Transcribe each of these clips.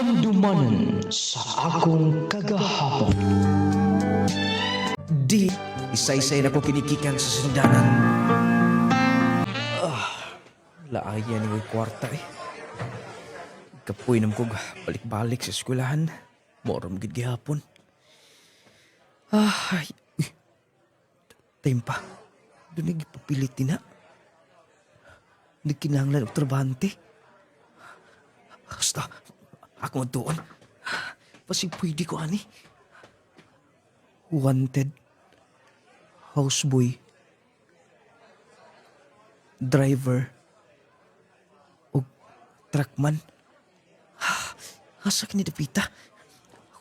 Handumanan sa akong kagahapon. Di, isa-isay na ko kinikikan sa sindanan. Laayan yung kwarta eh. Kapoy nam kog balik-balik sa eskwelahan. Moram gid gihapon. Ay, time pa. Doon nagipapilit din na. Nagkinahanglan og trabahante. Basta, ako doon. Pasig pwede ko ani. Wanted. Houseboy. Driver. O truckman. Asa kinidapita?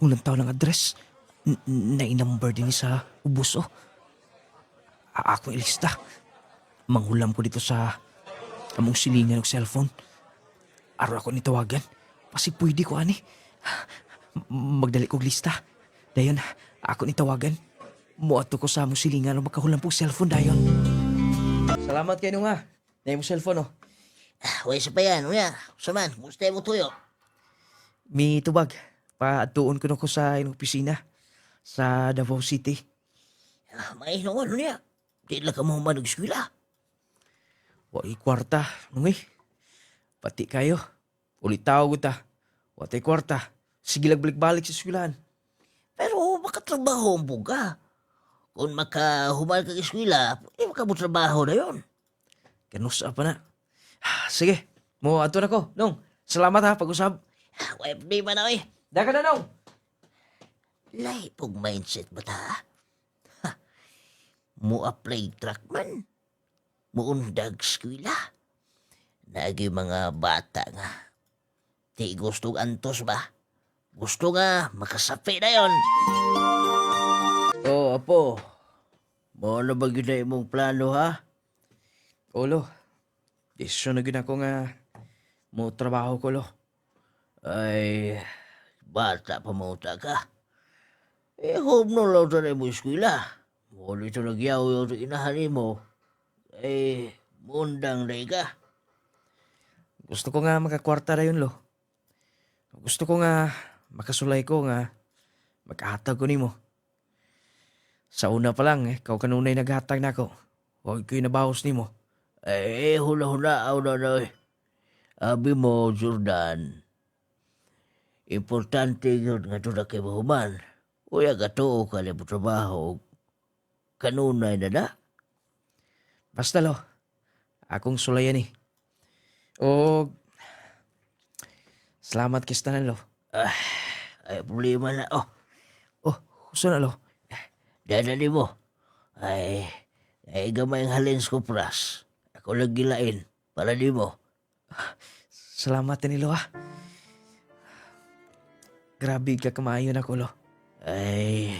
Unang taon ng address. Nai-number din sa ubos o. Akong ilista. Manghulam ko dito sa among silingan ng cellphone. Araw ako nitawagan. Pasig pwede ko ani. Magdali kog lista. Dayon, ako nitawagan. Muato ko sa among silingan ng magkahulam pong cellphone dayon. Salamat kayo nga. Na yung cellphone oh. Way sa pa yan, uya. Saman, gusto mo tuyo. Mi tubag. Paatuon ko na ko sa inyong opisina. Sa Davao City. May noon, uya. Di lang ka mo manag-eskwila. Wai kwarta, nungi. Pati kayo. Ulit tao ko ta. Watay kwarta. Sige balik-balik sa eskwelahan. Pero makatrabaho ang buga. Kung makahumal kang eskwila, makabutrabaho na yon. Kanusa pa na. Sige, mo ato na ko. Nung, salamat ha, pag-usab. Way problema na eh. Daka na, Nung. Lay pong mindset ba ta? Ha? Mo-apply truckman. Muundag eskwila. Nagi mga bata nga. Di gusto antos ba? Gusto nga, makasapi na yon. Oh, apo. Mo na ba gina imong plano, ha? Olo, desisyon na gina ko nga mo trabaho ko, lo. Ay, bata pa mo ka. Home no lang sa mo eskwela. Mo dito nagyaw yung inahan mo. Mundang na ka. Gusto ko nga makakwarta na yun, lo. Gusto ko nga makasulay ko nga magkahatag ko nimo. Sa una pa lang, kau kanunay naghatag na ako. Huwag ko'y nabahos nimo. Hula-hula, na. Abi mo, Jordan. Importante yun nga ito na kay mahuman. Uya gato ka na mo trabaho. Kanunay na na. Basta, lo. Akong sulayan eh. O, salamat kistanan, lo. Ay, problema na. Gusto na, lo. Dadali mo. Ay gamay ang halins ko, pras. Ako lang gilain. Para di mo. Salamat ni lo, ah. Grabe ka kamayon ako, lo. Ay,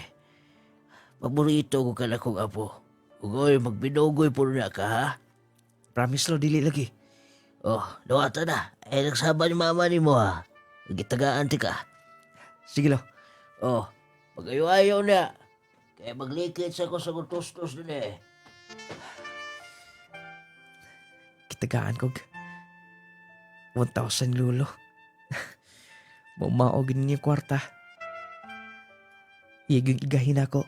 paborito ko ka na kong apo. Ugoy, magbinugoy po na ka, ha? Promise, lo, dili lagi. Dawata na. Ay, nagsaba ni mama ni mo, ha? Nagitagaan ti ka. Sige, lo. Pag-ayaw na. Kaya maglikit sa ko sa gutustos din eh. Kitagaan kog 1,000 lulo. Maumaogin niya kwarta. Iyaging igahin ako.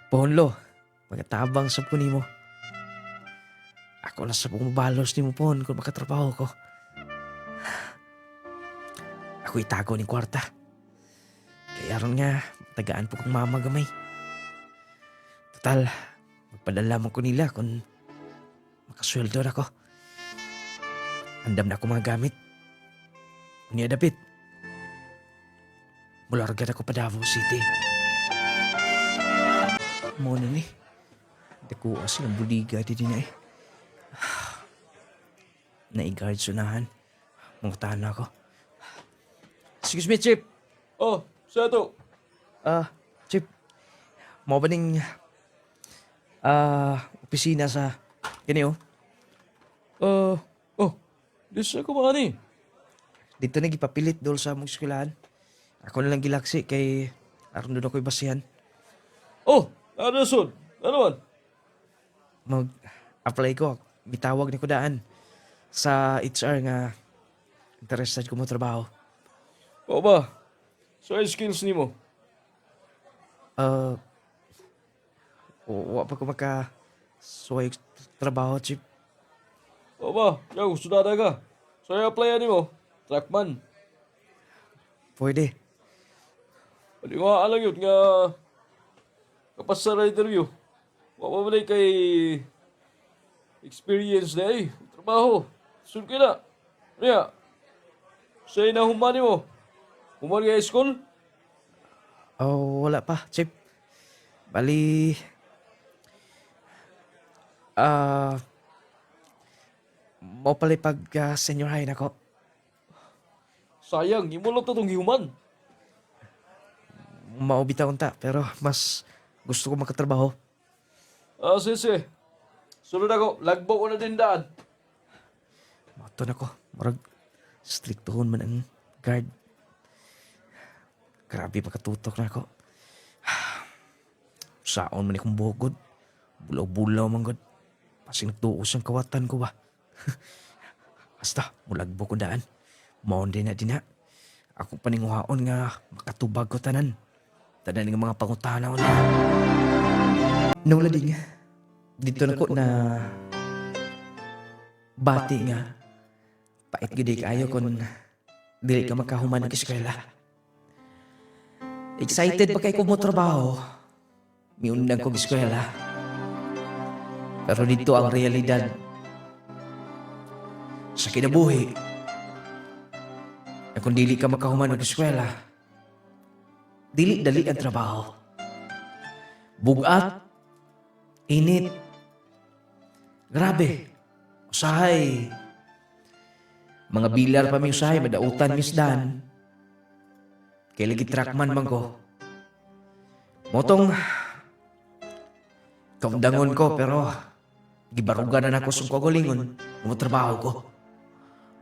Pohon, magatabang sa po nimo. Ako na sa pumabalos ni mo, Pohon, kung makatrabaho ko. Ako itago ni kwarta. Kaya ron nga, tagaan po kong mama gamay. Total, magpadala mo ko nila kung makasweldo na ko. Andam na ako mga gamit. Unya dapit. Mulargan ako pa Davao City. Muna ni. Dakuha silang buliga di din na eh. Naigard sunahan. Mungutahan na ako. Excuse me, Chip. Sa to? Chip. Mo ba ning opisina sa kini oh? Di sa kumani. Dito na gipapilit dol sa mong eskwelahan. Ako na lang gilaksi kay aron doon ako'y basihan. Ano son? Ano man? Mag-apply ko. Gitawag ni ko daan sa HR nga interested ko mo trabaho. O ba? So, ay skills ni mo? Wa pa ko suway trabaho, Chip. O ba? Yaw, sudada ka. So, ay applyan ni mo? Truckman. Pwede. Pwede nga alang yun nga kapas sa interview. Mapabalay kay experience na eh. Trabaho. Sun ka na. Kaya, sa'yo na humani mo. Humani ka school? Oh, wala pa, Chip. Bali, mo pala pag senior high na ko. Sayang, imulot na itong human. Maubita ta, pero mas gusto ko magkatrabaho. Sige. Sunod ako, lagbo ko na din daan. Mato na ko. Marag strictohon man ang guard. Grabe pagkatutok na ako. Saon man akong bugod. Bulaw-bulaw man god. Pasing nagtuos ang kawatan ko ba. Basta, mulagbo ko daan. Maon din na. Ako paninguhaon nga makatubag ko tanan. Tanan nga mga pangutana ko na. Nung lading, dito na ko na bati nga. Pait gidi kayo kung dili ka makahuman ng eskwela. Excited pa kay ko mo trabaho. Miundang kong eskwela. Pero dito ang realidad. Sa kinabuhi, na kung dili ka makahuman ng eskwela, dili-dali ang trabaho. Bugat, init, grabe, usahay. Mga bilar pa may usahay, madautan misdan. Kaya lagi truckman man ko. Motong, kaundangon ko pero gibarugan na ako sa kagalingon ng trabaho ko.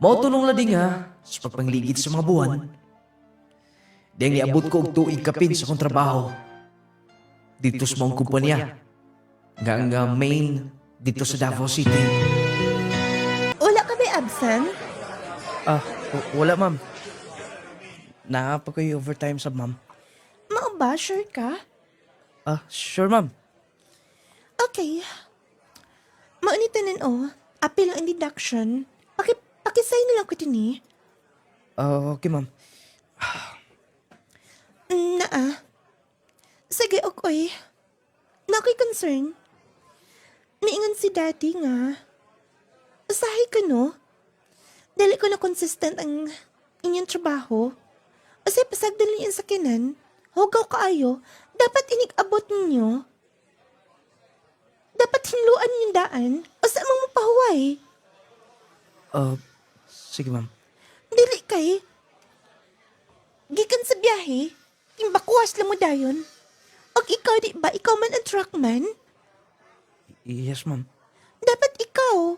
Mautunong na din nga sa pagpangligid sa mga buwan. Diyang iabot ko og tuig kapin sa kong trabaho. Dito sa mong kumpanya. Hanggang main dito sa Davao City. Wala ka ba absent? Wala ma'am. Nakapa ko yung overtime sa ma'am. Mao ba? Sure ka? Sure ma'am. Okay. Maunitan apil ang deduction. Pakisign na lang ko din eh. Okay ma'am. Sige, okay. Nako'y concern. Niingan si daddy nga. Usahay ka no? Dali ko na consistent ang inyong trabaho. Kasi pasagdali yung sakinan, hugaw kaayo, dapat inig-abot ninyo. Dapat hinluan yung daan, o sa amang mapahuway. Sige ma'am. Dili kay. Gikan sa biyahe, timbakuwas lang mo dayon. Og ikaw di ba, ikaw man ang truckman? Yes ma'am. Dapat ikaw.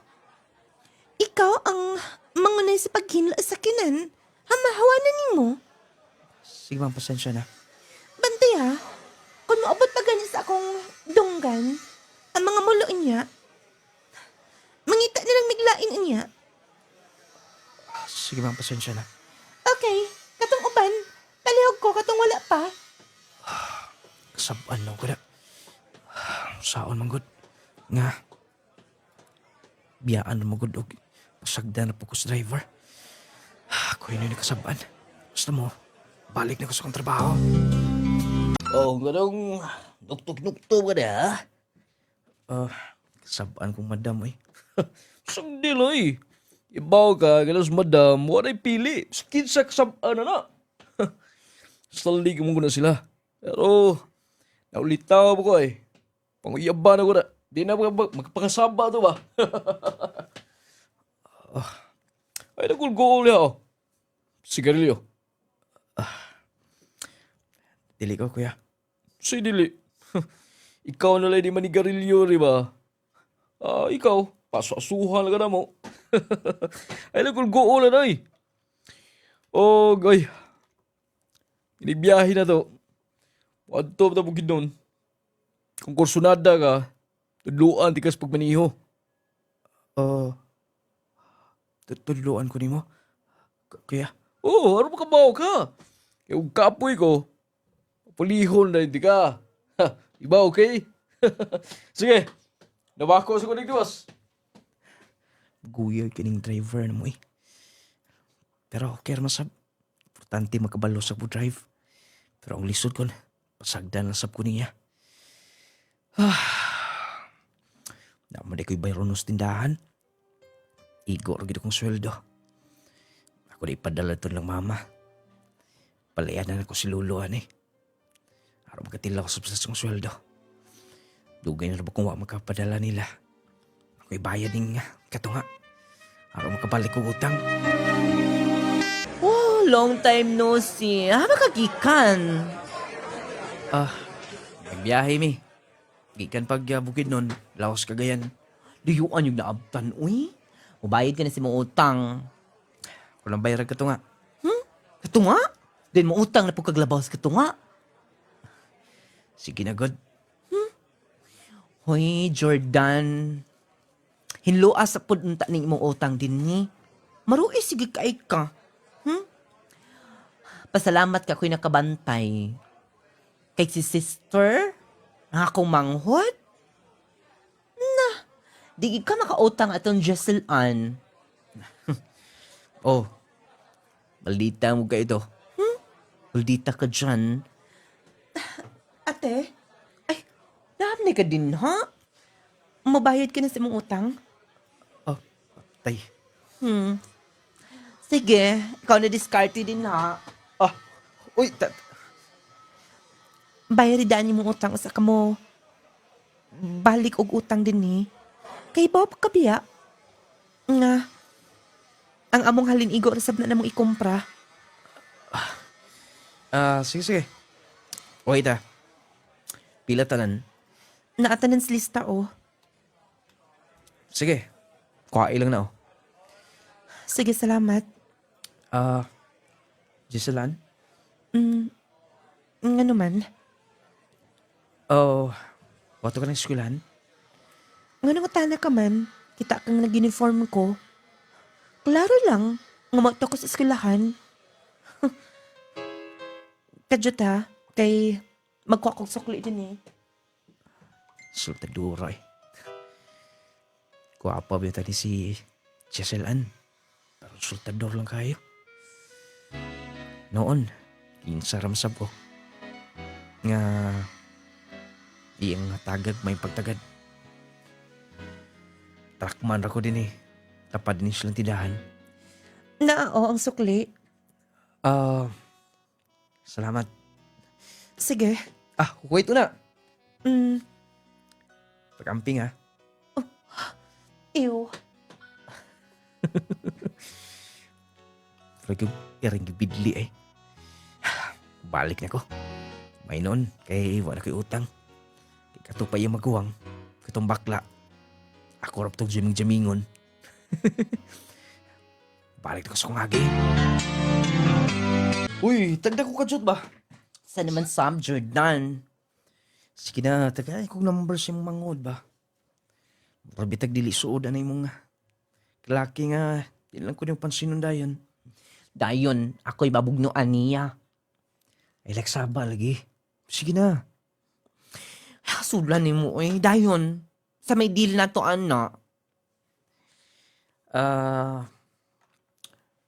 Ikaw ang mangunay sa paghinla sa kinan. Hamahawanan nimo. Sige ma'am, pasensya na. Bantay ha, kung maabot pa gani sa akong dunggan, ang mga mulo niya, mangita nilang miglain niya. Sige ma'am, pasensya na. Okay, katong uban, palihog ko katong wala pa. Kasabaan lang ko na. Saon man gud. Nga. Biyaan na magod og pasagda na po ko sa driver. Ako yun yung nakasabaan. Basta mo, balik na ko sa kong trabaho. Oh, ganong nuktok-nuktok ka na, ha? Kasabaan kong madam eh. Sagdi lang eh. Ibaw ka, ganas madam, waray pili. Skin sa kasabaan na. Saldi ka mong na sila. Pero, naulitaw ko eh. Panguyaban ako na. Di na magpakasaba to ba? Ay, nagulgol niya, oh. Sigarilyo. Dili ko, kuya. Si dili. Ikaw na lang di manigarilyo, di ba? Ikaw, pasasuhan ka na mo. Ay, nagulgol na eh. Oh, ay. Inibiyahe na to. Wadto na bukid nun. Kung kursunada ka, tudluan tikas pagmaniho. Tutuluan ko nimo. Kuya, Oh, ano makabaw ka? Yung kapoy ko, pulihon na hindi ka. Ha, iba okay? Sige, nabako sa kunig diwas. guyay kining driver na mo eh. Pero okay naman sab. Importante makabalo sa po drive. Pero ang lisod ko, pasagdan na sab ko niya. Naman di ko'y bayron sa tindahan. Igo rin kong sweldo. Ako na ipadala ito ng mama. Palayanan ako si Luluan eh. Araw magkatila ko sa sweldo. Dugay na ba kung wak magkapadala nila. Ako'y bayad ng katunga. Araw makabalik ko utang. Oh, long time no see. Makagikan. Nagbiyahe mi. Gikan pag bukid nun, Laos Cagayan. Diyuan yung naabtan, uy. Mubayad ka na si mong utang. Kulang bayarag katunga. Katunga? Then mo utang na po kaglabaw sa katunga. Sige na god. Hoy, Jordan. Hinluas sa punta ning imong utang din ni. Maruoy sige kay ka. Pasalamat ka ako'y nakabantay. Kay si sister, ang akong manghod. Na, di ka makautang atong Jesel Ann. Oh, maldita mo ka ito. Maldita ka dyan. Ate, ay, nahamnay ka din, ha? Mabayad ka na sa imong utang? Oh, tay. Sige, ikaw na diskarte din, ha? Uy, Bayaridaan niyo mong utang sa kamo. Balik og utang din ni. Kay Bob kabiya. Nga. Ang among halin igo resab na namong ikumpra. sige. Wait Pila tanan. Naatanan sa lista, oh. Sige. Kuha ilang na oh. Sige, salamat. Giselan? Nga naman. Oh, wato ka ng eskwelahan? Nga nangutana ka man, kita kang nag-uniform ko. Klaro lang, nga mauto ko sa eskwelahan. Kadyot ha, kay magkwakog sukli din eh. Sultadura eh. Kuha pa ba tadi si Giselan? Pero sultador lang kayo. Noon, insaram sab ko. Nga, iyang tagag may pagtagad. Trakman ako din eh. Tapad din silang tindahan. Naao ang sukli. Salamat. Sige. Wait na. Mm, Pag-amping ha. ew. Pero yung iring bidli eh. Balik na ko. May noon, kay wala ko'y utang. Kay katupay yung maguwang. Katong bakla. Ako rap tong jaming-jamingon. Balik na ko sa kong agi. Uy, tagda ko kadyot ba? Sa naman Sam Jordan. Sige na, tagay kong number sa mong mangod ba? Rabitag dili suod anay mong kalaki nga. Di lang ko yung pansinon dayon. Dayon, ako'y babugnoan niya. Ay, laksaba lagi. Sige na. Sulan ni mo eh. Dayon, sa may deal na to, ana.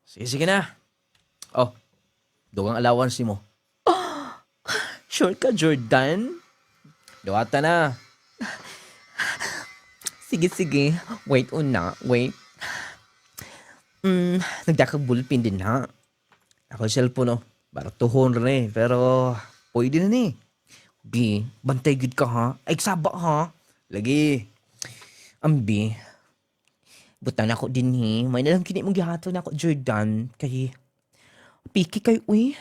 Sige na. Oh, dugang allowance mo. Sure ka, Jordan? Dawata na. Sige. Wait wait. Nagdakag bulpin din, ha? Ako yung cellphone, oh. Baratuhon rin eh. Pero, pwede na ni. Bi, bantay gid ka, ha? Ay, saba, ha? Lagi. Ambi, butan ako din, he. May nalang kini mong gihato na ako, Jordan. Kay, piki kay, uy.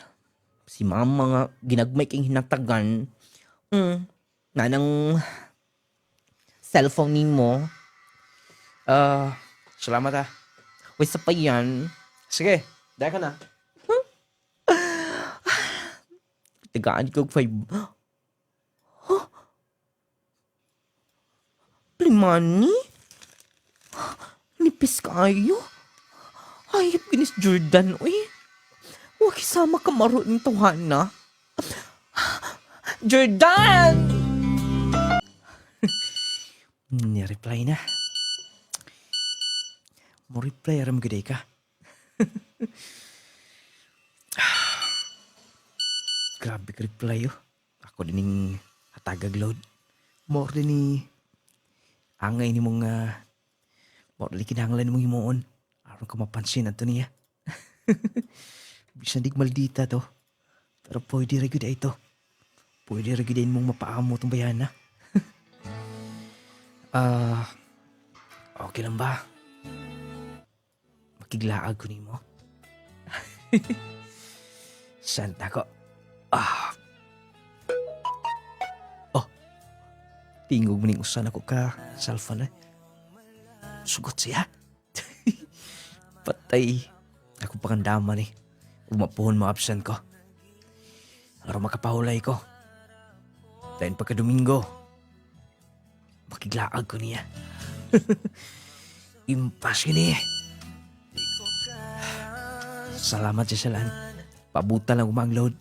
Si mama nga, ginagmay kang hinatagan. Nanang cellphone ni mo. Salamat ah. Uy, sa pa yan. Sige, dahil ka na. Tigaan ko 5. Huh? Plimani? Nipis kayo? Hayop ginis Jordan, uy. Huwag isama ka maro ng tuhana. Jordan! Ni-reply na. Mo reply aram gede ka. Grabe ka reply yo. Ako dining hatagag load. More din ni angay ni mong more din kinahanglan mong himuon. Aron ka mapansin ato niya. Bisan dig maldita to. Pero pwede rin gud ito. Pwede rin gud mong mapaamo tong bayana. Okay lang ba? Makiglaag ko nimo. Santa ko. Oh. Tingog mo ning usan ako ka. Cellphone sugot siya. Patay. Ako pakandaman eh. Umapuhon mo absent ko. Araw makapahulay ko. Dahil pagka-Domingo, makiglaag ko niya. Impas gini. Salamat sa salan. Pabuta lang umang-load.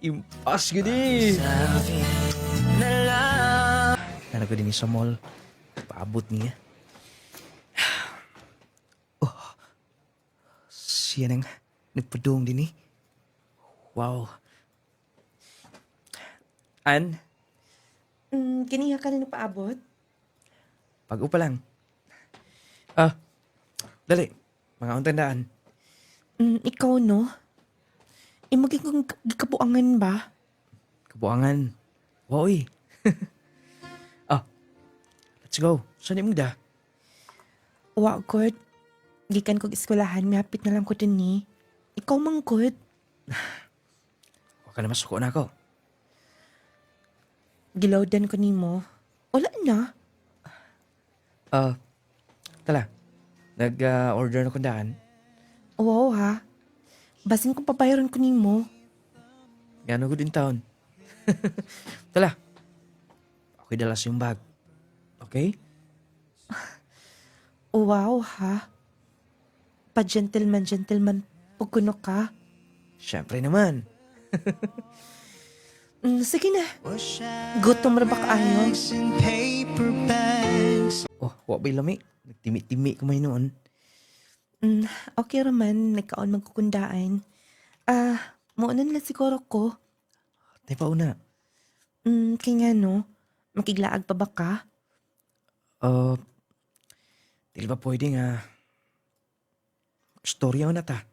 Impas gini. Nana ko din sa mall. Paabot niya. Oh. Siya nang nagpadung din eh. Wow. An? Kiniha ka na paabot? Pag-o pa lang. Dali. Mga untandaan. Ikaw, no? Maging kong gikabuangan ba? Kabuangan. Woy. Let's go. Saan mo da? Wa, good. Gikan kong eskwelahan, mihapit na lang ko din ni. Ikaw mang good. Huwag ka na masuko na ako. Gilawdan ko nimo. Wala na. Tala. Nag-order na kong daan. Wow, ha? Basin kong pabayaran ko nimo. Gano'n ko din taon. Tala. Okay, dalas yung bag. Okay? Wow, ha? Pa-gentleman, pagkuno ka. Siyempre naman. Sige na. Gutom ra ba kaayo? Oh, wak ba'y lami? Nagtimi-timi ko may noon. Okay raman, nagkaon magkukundaan. Maunan lang siguro ko. Tay pa una. Kaya nga no, makiglaag pa ba ka? Dili ba pwede nga storya na ta?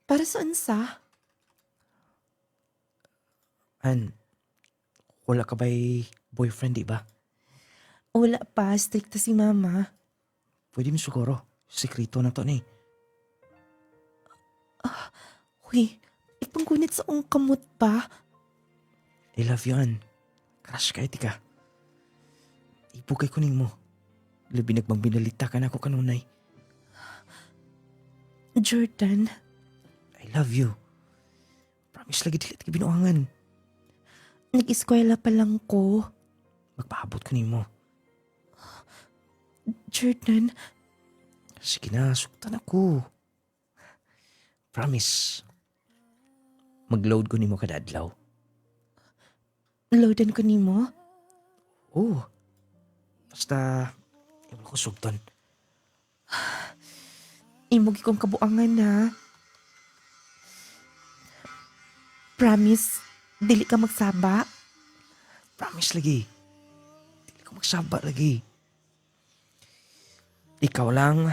Para saan sa? Wala ka ba'y boyfriend, di ba? Wala pa, stricta si mama. Pwede mo siguro. Sekreto na to ni. Huy, ipanggunit sa ong kamot pa. I love you, An. Crush ka, iti ka. Ibugay ko ning mo. Labi nagmagbinalita ka na ako kanunay. Jordan, I love you. Promise lagi dilit ka binuangan. nag-eskwela pa lang ko. Magpaabot ko ning mo. Jordan, Sige na, suktan ako. Promise. Mag-load ko nimo kada adlaw. loadan ko nimo. Oh. Basta, iwan ko sugtan. Imugi kong kabuangan na. Promise, dili ka magsaba. Promise lagi. Hindi ko magsaba lagi. Ikaw lang,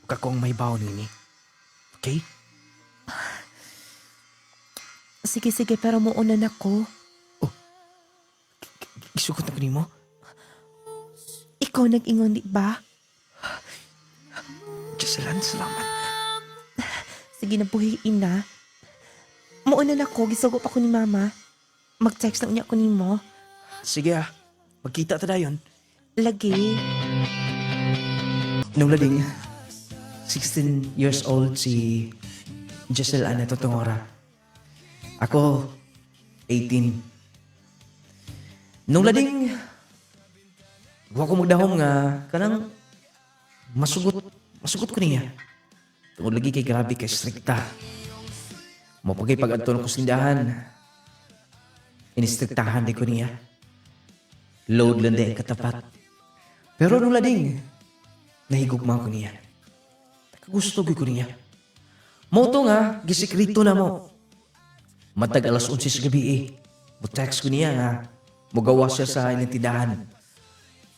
huwag akong may baon nini. Okay? Sige, pero muunan ako. Isugot na ko nimo. Ikaw nag-ingon, di ba? Jocelyn, salamat. Sige na, buhiin na. Muunan ako, gisugop ako ni mama. Mag-text na unya ko nimo. Sige magkita ta dayon. Lagi. Nung lading, 16 years old si Giselle Ana Totongora. Ako, 18. Nung lading, huwag ko magdahom nga, kanang Masugot ko niya. Tungod lagi kay grabe kay strikta. Mapagay pag-adto ko sindahan. Inistriktahan di ko niya. Load lang di katapat. Pero nung lading, nahigugma ko niya. Gusto ko niya. Moto nga, gisikrito na mo. Matag alas 11 sa gabi eh. Text ko niya nga. Mugawas siya sa inantidahan.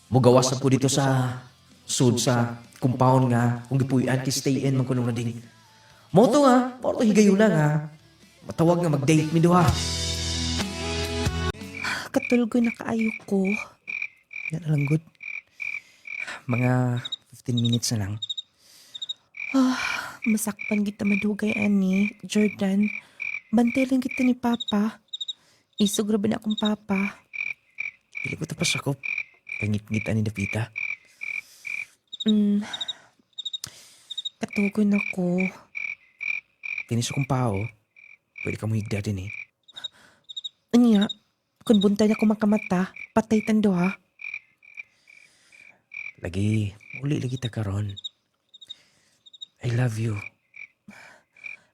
Mugawas po dito sa sud sa compound nga. Kung gipuyan ki stay in man ko nung lading. Moto nga, porto higayon na nga. Matawag nga mag-date mi duha. Katulgo na kaayo ko. Yan na lang good. Mga 15 minutes na lang. Masakpan kita madugay ani, Jordan. Bantay lang kita ni Papa. Isog ra ba na akong Papa? Pili ko tapas ako. Pangit-ngit ani Dapita. Katugon ako. Tinis akong pao. Pwede ka mo higda din eh. Anya, kung buntay ako makamata, patay tando ha. Lagi, uli lagi ta karon. I love you.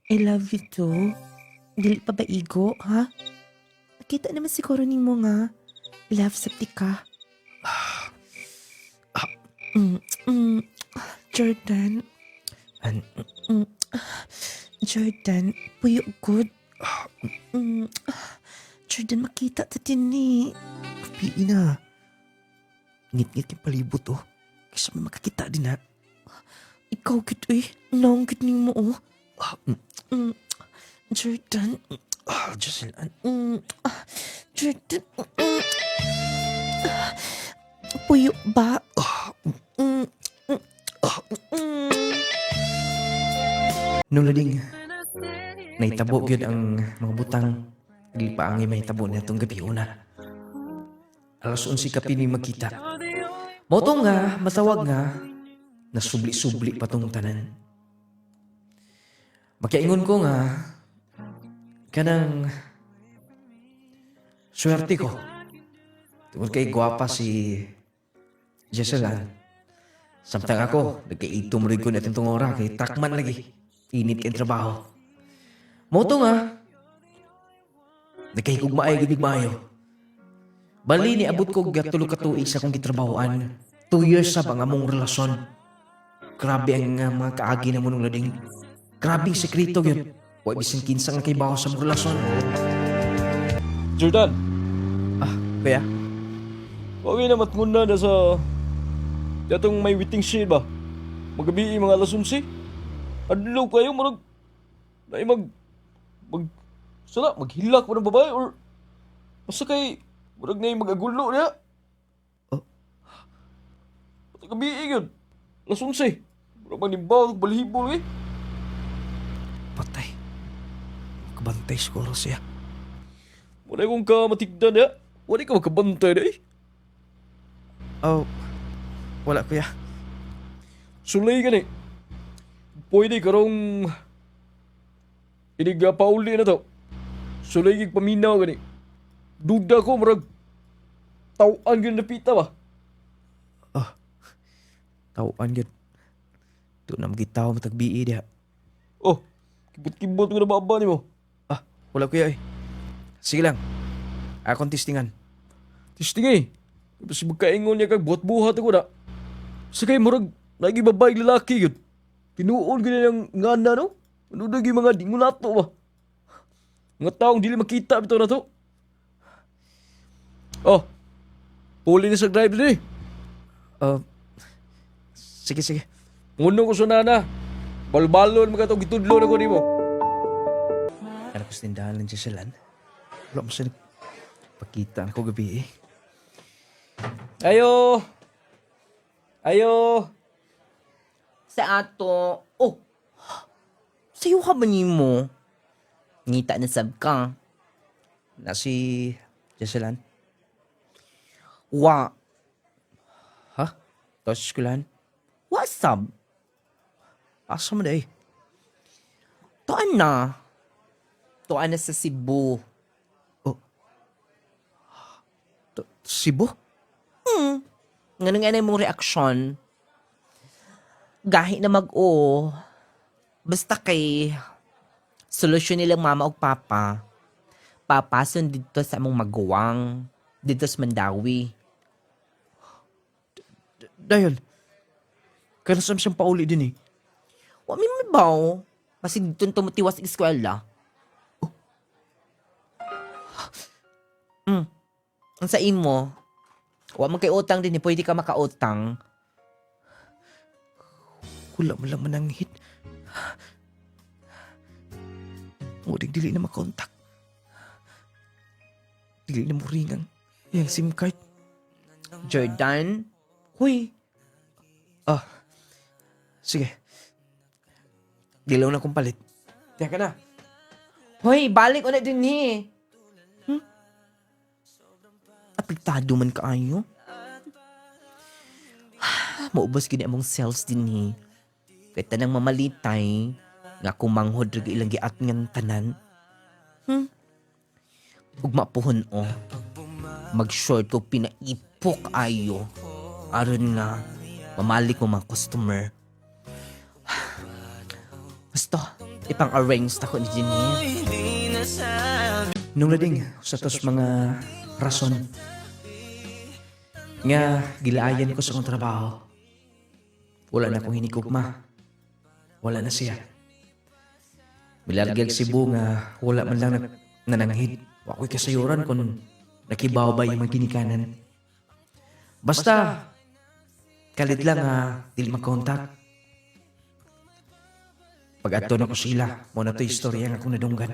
I love you too. Dili pa ba igo, ha? Nakita naman siguro ni mo nga. Love sapti ka. Jordan. Jordan, puyo good. Jordan, makita ta din ni. Kapiin na. Ngit-ngit yung palibot oh. Kasi may makakita din ha. Ikaw gid eh. Naong gid ni mo oh. Jordan. Jocelyn. Jordan. Puyo ba? Nung lading, naitabo gyud ang mga butang. Dili pa ang mahitabo na itong gabi una. Alas 11 kapin may magkita. Motong nga, matawag nga, nasubli-subli pa tong tanan. Makiingon ko nga, kanang swerte ko. Tungkol kay gwapa si Jesselan. Samtang ako, nagkaitom rin ko natin itong ora kay takman lagi. Init kay trabaho. Moto nga, nagkahigugmaay gibig maayo. Bali ni abot ko gatulo ka tuig sa kong gitrabahoan. 2 years sa pangamong relasyon. Grabe ang mga kaagi na mo nung lading. Grabe ang sekreto yun. Huwag bisin kinsa nga kay baho sa mong relasyon. Jordan, Kaya? okay na matnguna na sa datong may waiting shed ba? Magabi mga alas 11. Adlaw kayo marag na maghilak pa ng babae or basta kay marag na mag-agulo niya. Pati gabi yun. Alas 11. Marag manimbaw ng balhibo eh. Patay. Kabantay siguro siya. Wala kong ka matigdan niya. Wala ka magkabantay na eh. Wala kuya. Sulay ka ni. Pwede karong pauli na to. Sulay kig paminaw ka ni. Duda ko marag tawaan yun napita ba? Tawaan yun. Doon na magitaw matagbii diha. Oh, kibot-kibot ko na baba ni mo. Wala kuya eh. Sige lang. Akong testingan. Tisting eh. Kasi magkaingon niya kag buhat-buhat ako na. Sa kay murag, lagi babae lalaki yun. Tinuon ko na ng ngana no? Ano na yung mga di mo nato ba? Mga taong dili makita bitaw na to. Oh, puli na sa drive din eh. Sige. Ngunong ko sa nana. Balbalon mga itong gitudlo na ko ni mo. Ano ko sa tindahan ng Jesselan? Wala mo siya pakita ako gabi eh. Ayo! Sa ato, sayo ka ba mo? Ngita na sab ka. Na si Jesselan? Wa, Tapos sa eskwelahan? wa sab. Asa mo na eh? Tuan na. Tuan na sa Cebu. Cebu? Nga nang mong reaksyon. Gahi na mag-o. Basta kay solusyon nilang mama o papa. Papason dito sa among maguwang. Dito sa Mandawi. Dayon, kaya nasam siyang pauli din eh. Wa mi mabaw. Kasi dito tumutiwas sa eskwela. Ang sa imo, wa man kay utang din, pwede ka makautang. Wala mo lang mananghit. Muling dili na makontak. Dili na mo ringan. Yang SIM card. Jordan, huy, Sige. Dilaw na kong palit. Teka na. huy, balik ulit din ni. Apektado man kaayo. Maubos gini among cells din ni. Kaya tanang mamalitay, nga kumanghod rig ilang giat ngang tanan. Ug mapuhon o. Mag-short ko pinaipok ayo. Aron nga, mamalik mo mga customer. Basta, ipang-arrange ta ko ni Jenny. Nung lading, sa tos mga rason. Nga, gilaayan ko sa kong trabaho. Wala na akong hinikugma. Wala na siya. Milargyag Cebu nga, wala man lang nananghid. Wako'y kasayuran kung nakibaw ba yung mga ginikanan. Basta, kalit lang dili mag-contact. Pag-ato na ko sila, mo na to istorya nga akong nadunggan.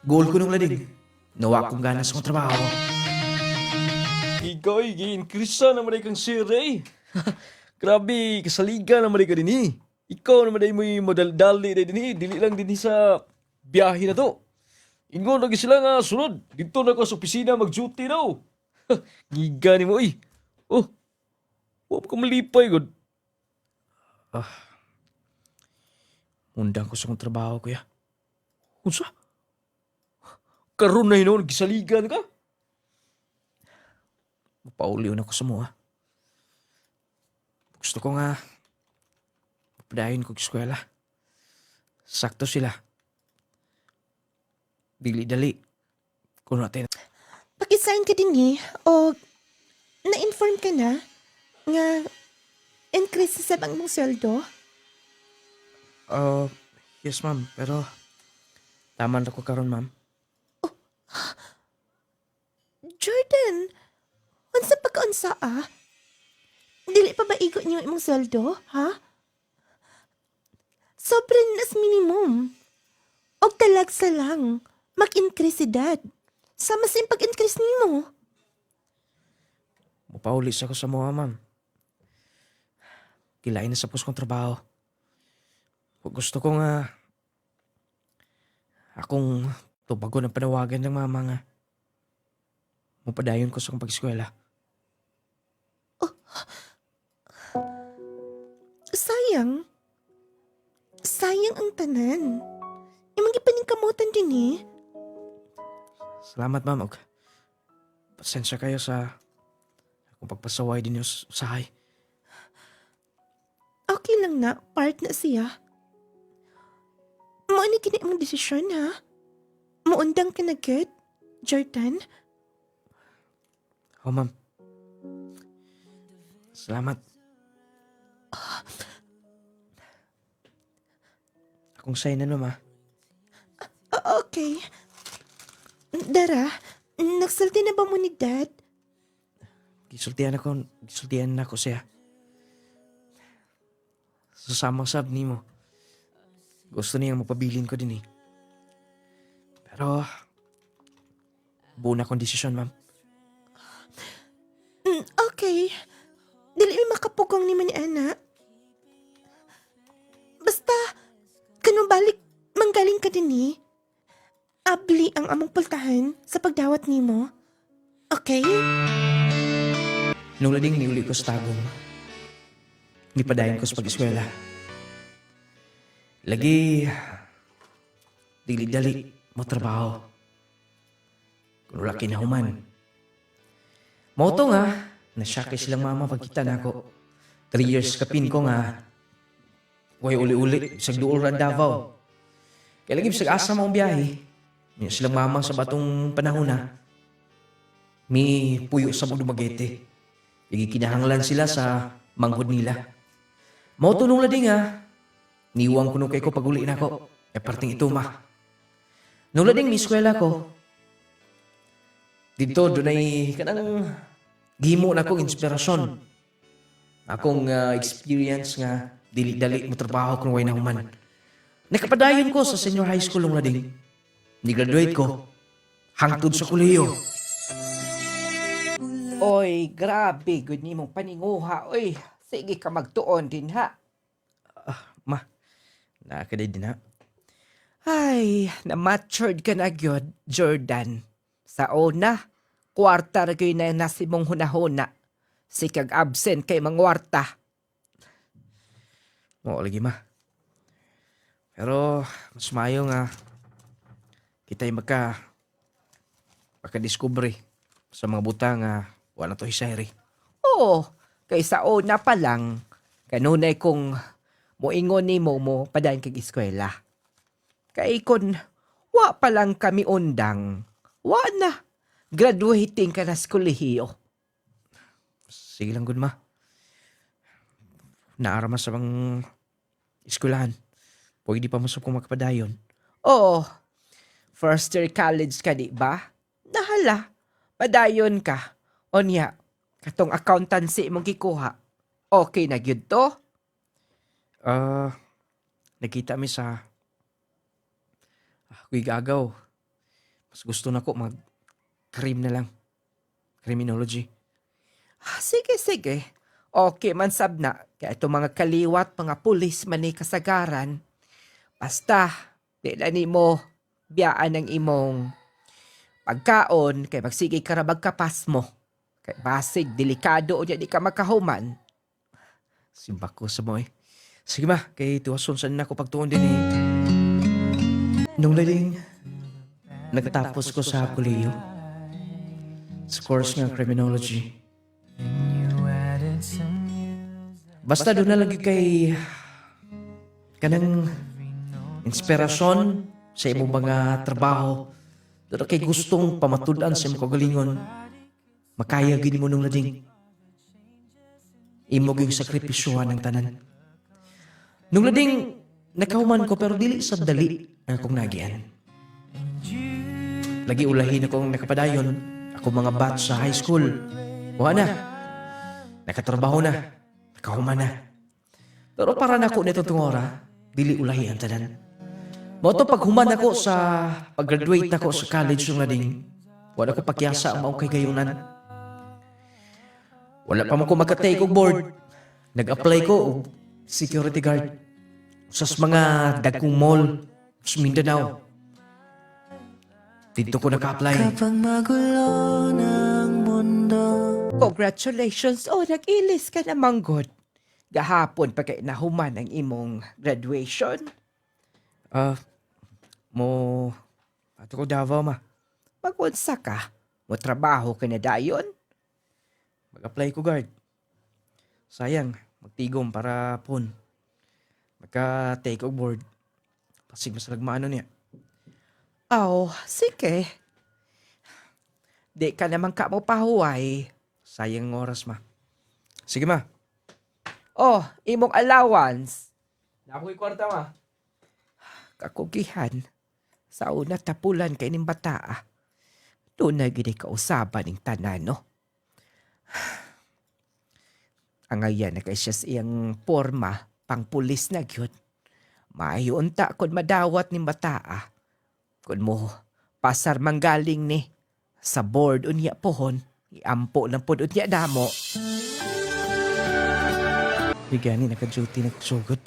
Goal ko nung lading, nawa akong ganas sa kong trabaho. Ikaw ay gi-increase naman ay kang sire. Grabe, kasaliga naman ay ka din eh. Ikaw naman ay may madaldali na din eh. Dili lang din sa biyahe na to. Ingon lagi sila nga sunod. Dito na ko sa opisina mag-duty daw. Giga ni mo eh. Oh, huwag ka malipay god. Undang ko sa kong trabaho, kuya. Unsa? Karon na yun, gisaligan ka? Mapauliw na ko sa mua. Gusto ko nga mapadayon ko sa eskwela. Sakto sila. Dili-dali. Kung natin. Pag-sign ka din eh, o na-inform ka na nga increase sa bang mong sweldo? Yes, ma'am. Pero tama na ko karon, ma'am. Jordan, unsa pagkaunsa Dili pa ba igo niyo imong sweldo, ha? Sobrang nas minimum. Og talagsa lang, mag-increase si dad. Sama sa pag-increase nimo. Mupaulis ako sa mua, ma'am. Kilain na sa pus kong trabaho. Gusto ko nga akong tubago ng panawagan ng mama nga. Mupadayon ko sa kong pag-eskwela. Sayang. Sayang ang tanan. Imong gipaningkamutan din eh. Salamat, ma'am. Og pasensya kayo sa akong pagpasaway din yung usahay. Okay lang na, part na siya. Mauni kini imong desisyon, ha? Muundang ka na gid, Jordan. Oh, ma'am. Salamat. Akong sign na, ma'am. Okay. Dara, nagsulti na ba mo ni Dad? Gisultihan na ako siya. Susamang sab ni mo. Gusto niyang mapabilin ko din eh. Pero, buo na akong desisyon, ma'am. Okay. Dili mi makapugong ni man ni ana. Basta, kanong balik, manggaling ka din eh. Abli ang among pultahan sa pagdawat nimo. Okay? Nung lading niuli ko sa tagong, nipadayon ko sa pag-eskwela. Lagi, dili-dali mo trabaho. Kung wala kinahuman. Mauto nga, nasyaki silang mama pagkita na ako. 3 years kapin ko nga, Huwag uli-uli, isang duol ran Davao. Kaya lagi bisag asa maong biyahe. May silang mamang sa batong panahon na. May puyo sa mga Dumaguete. Lagi kinahanglan sila sa manghod nila. Mao tunong lading ha. Niwang kuno kay ko pag-uli na ko. E parting ito ma. Nung lading may eskwela ko. Dito doon ay kanang gimo na akong inspirasyon. Akong experience nga dili-dali mo trabaho kung way na human. Nakapadayon ko sa senior high school nung lading. Ni-graduate ko. Hangtod sa kolehiyo. Oy, grabe, good ni mong paninguha. Oy, sige ka magtuon din ha. Ma, nakakaday din ha. Ay, na-matured ka na gyud, Jordan. Sa una, kwarta ra gyud na nasi mong hunahuna. Sikag absent kay mangwarta. Oo, lagi ma. Pero, mas mayo nga. Kita'y makadiskubre sa mga buta nga wala to hisayri. Oo, kay sa una pa lang, kanunay kong moingon ni mo padayon kag eskwela. Kay kon wa pa lang kami undang, wa na. Graduating ka na sa kolehiyo. Sige lang, good ma. Naarama sa bang eskwelahan. Pwede pa masok kung makapadayon. Oo, first year college ka di ba? Nahala, padayon ka. Onya, katong accountancy mong gikuha. Okay na gyud to? Nakita mi sa kuy gagaw. Mas gusto na ko mag-krim na lang. Criminology. Sige, sige. Okay man sab na. Kaya itong mga kaliwat, mga pulis man ni kasagaran. Basta, di na ni mo biyaan ang imong pagkaon kay magsige ka ra magkapas mo. Kay basig, delikado o di ka makahuman. Simba ko sa mo eh. Sige ma, kay tuwason saan na ako pagtuon din eh. Nung laling, nagtapos ko sa kolehiyo. Sa course nga criminology. Basta doon na lagi kay kanang inspirasyon sa imong mga trabaho. Doon kay gustong pamatudan sa imong kagalingon. Makaya gini mo nung lading. Imo yung sakripisyohan ng tanan. Nung lading, nakahuman ko pero dili sa dali ang akong nagian. Lagi ulahin akong nakapadayon. Ako mga batch sa high school. Buha na. Nakatrabaho na. Nakahuman na. Pero para na ako nito tungora, dili ulahi ang tanan. Moto paghuman ako sa pag-graduate ako sa college yung lading, wala ko pakyasa ang maong kay gayunan. Wala pa mo ko magka-take og board. Nag-apply ko og security guard sa mga dagkong mall sa Mindanao. Dito ko naka-apply. Congratulations! Oh, nag-ilis ka namang good. Gahapon pa kay nahuman ang imong graduation. Ato ko Davao ma. Magunsa ka? Mo trabaho ka na dayon? Mag-apply ko guard. Sayang, magtigom para pun. Magka-take og board. Pasig masalagmaano niya. Oh, sige. Di ka naman ka mo pahuway. Sayang ang oras ma. Sige ma. Oh, imong allowance. Napoy kwarta ma. Kakugihan. Sa una tapulan kay ning bata. Doon na gini kausaban ng tanan, no? Ang ayan na kay siya sa iyang porma, pang pulis na gyud. Maayo unta kung madawat ning bata. Kung mo, pasar manggaling ni. Sa board unya pohon, iampo ng pod unya damo. Bigani, naka-duty, nagsugot.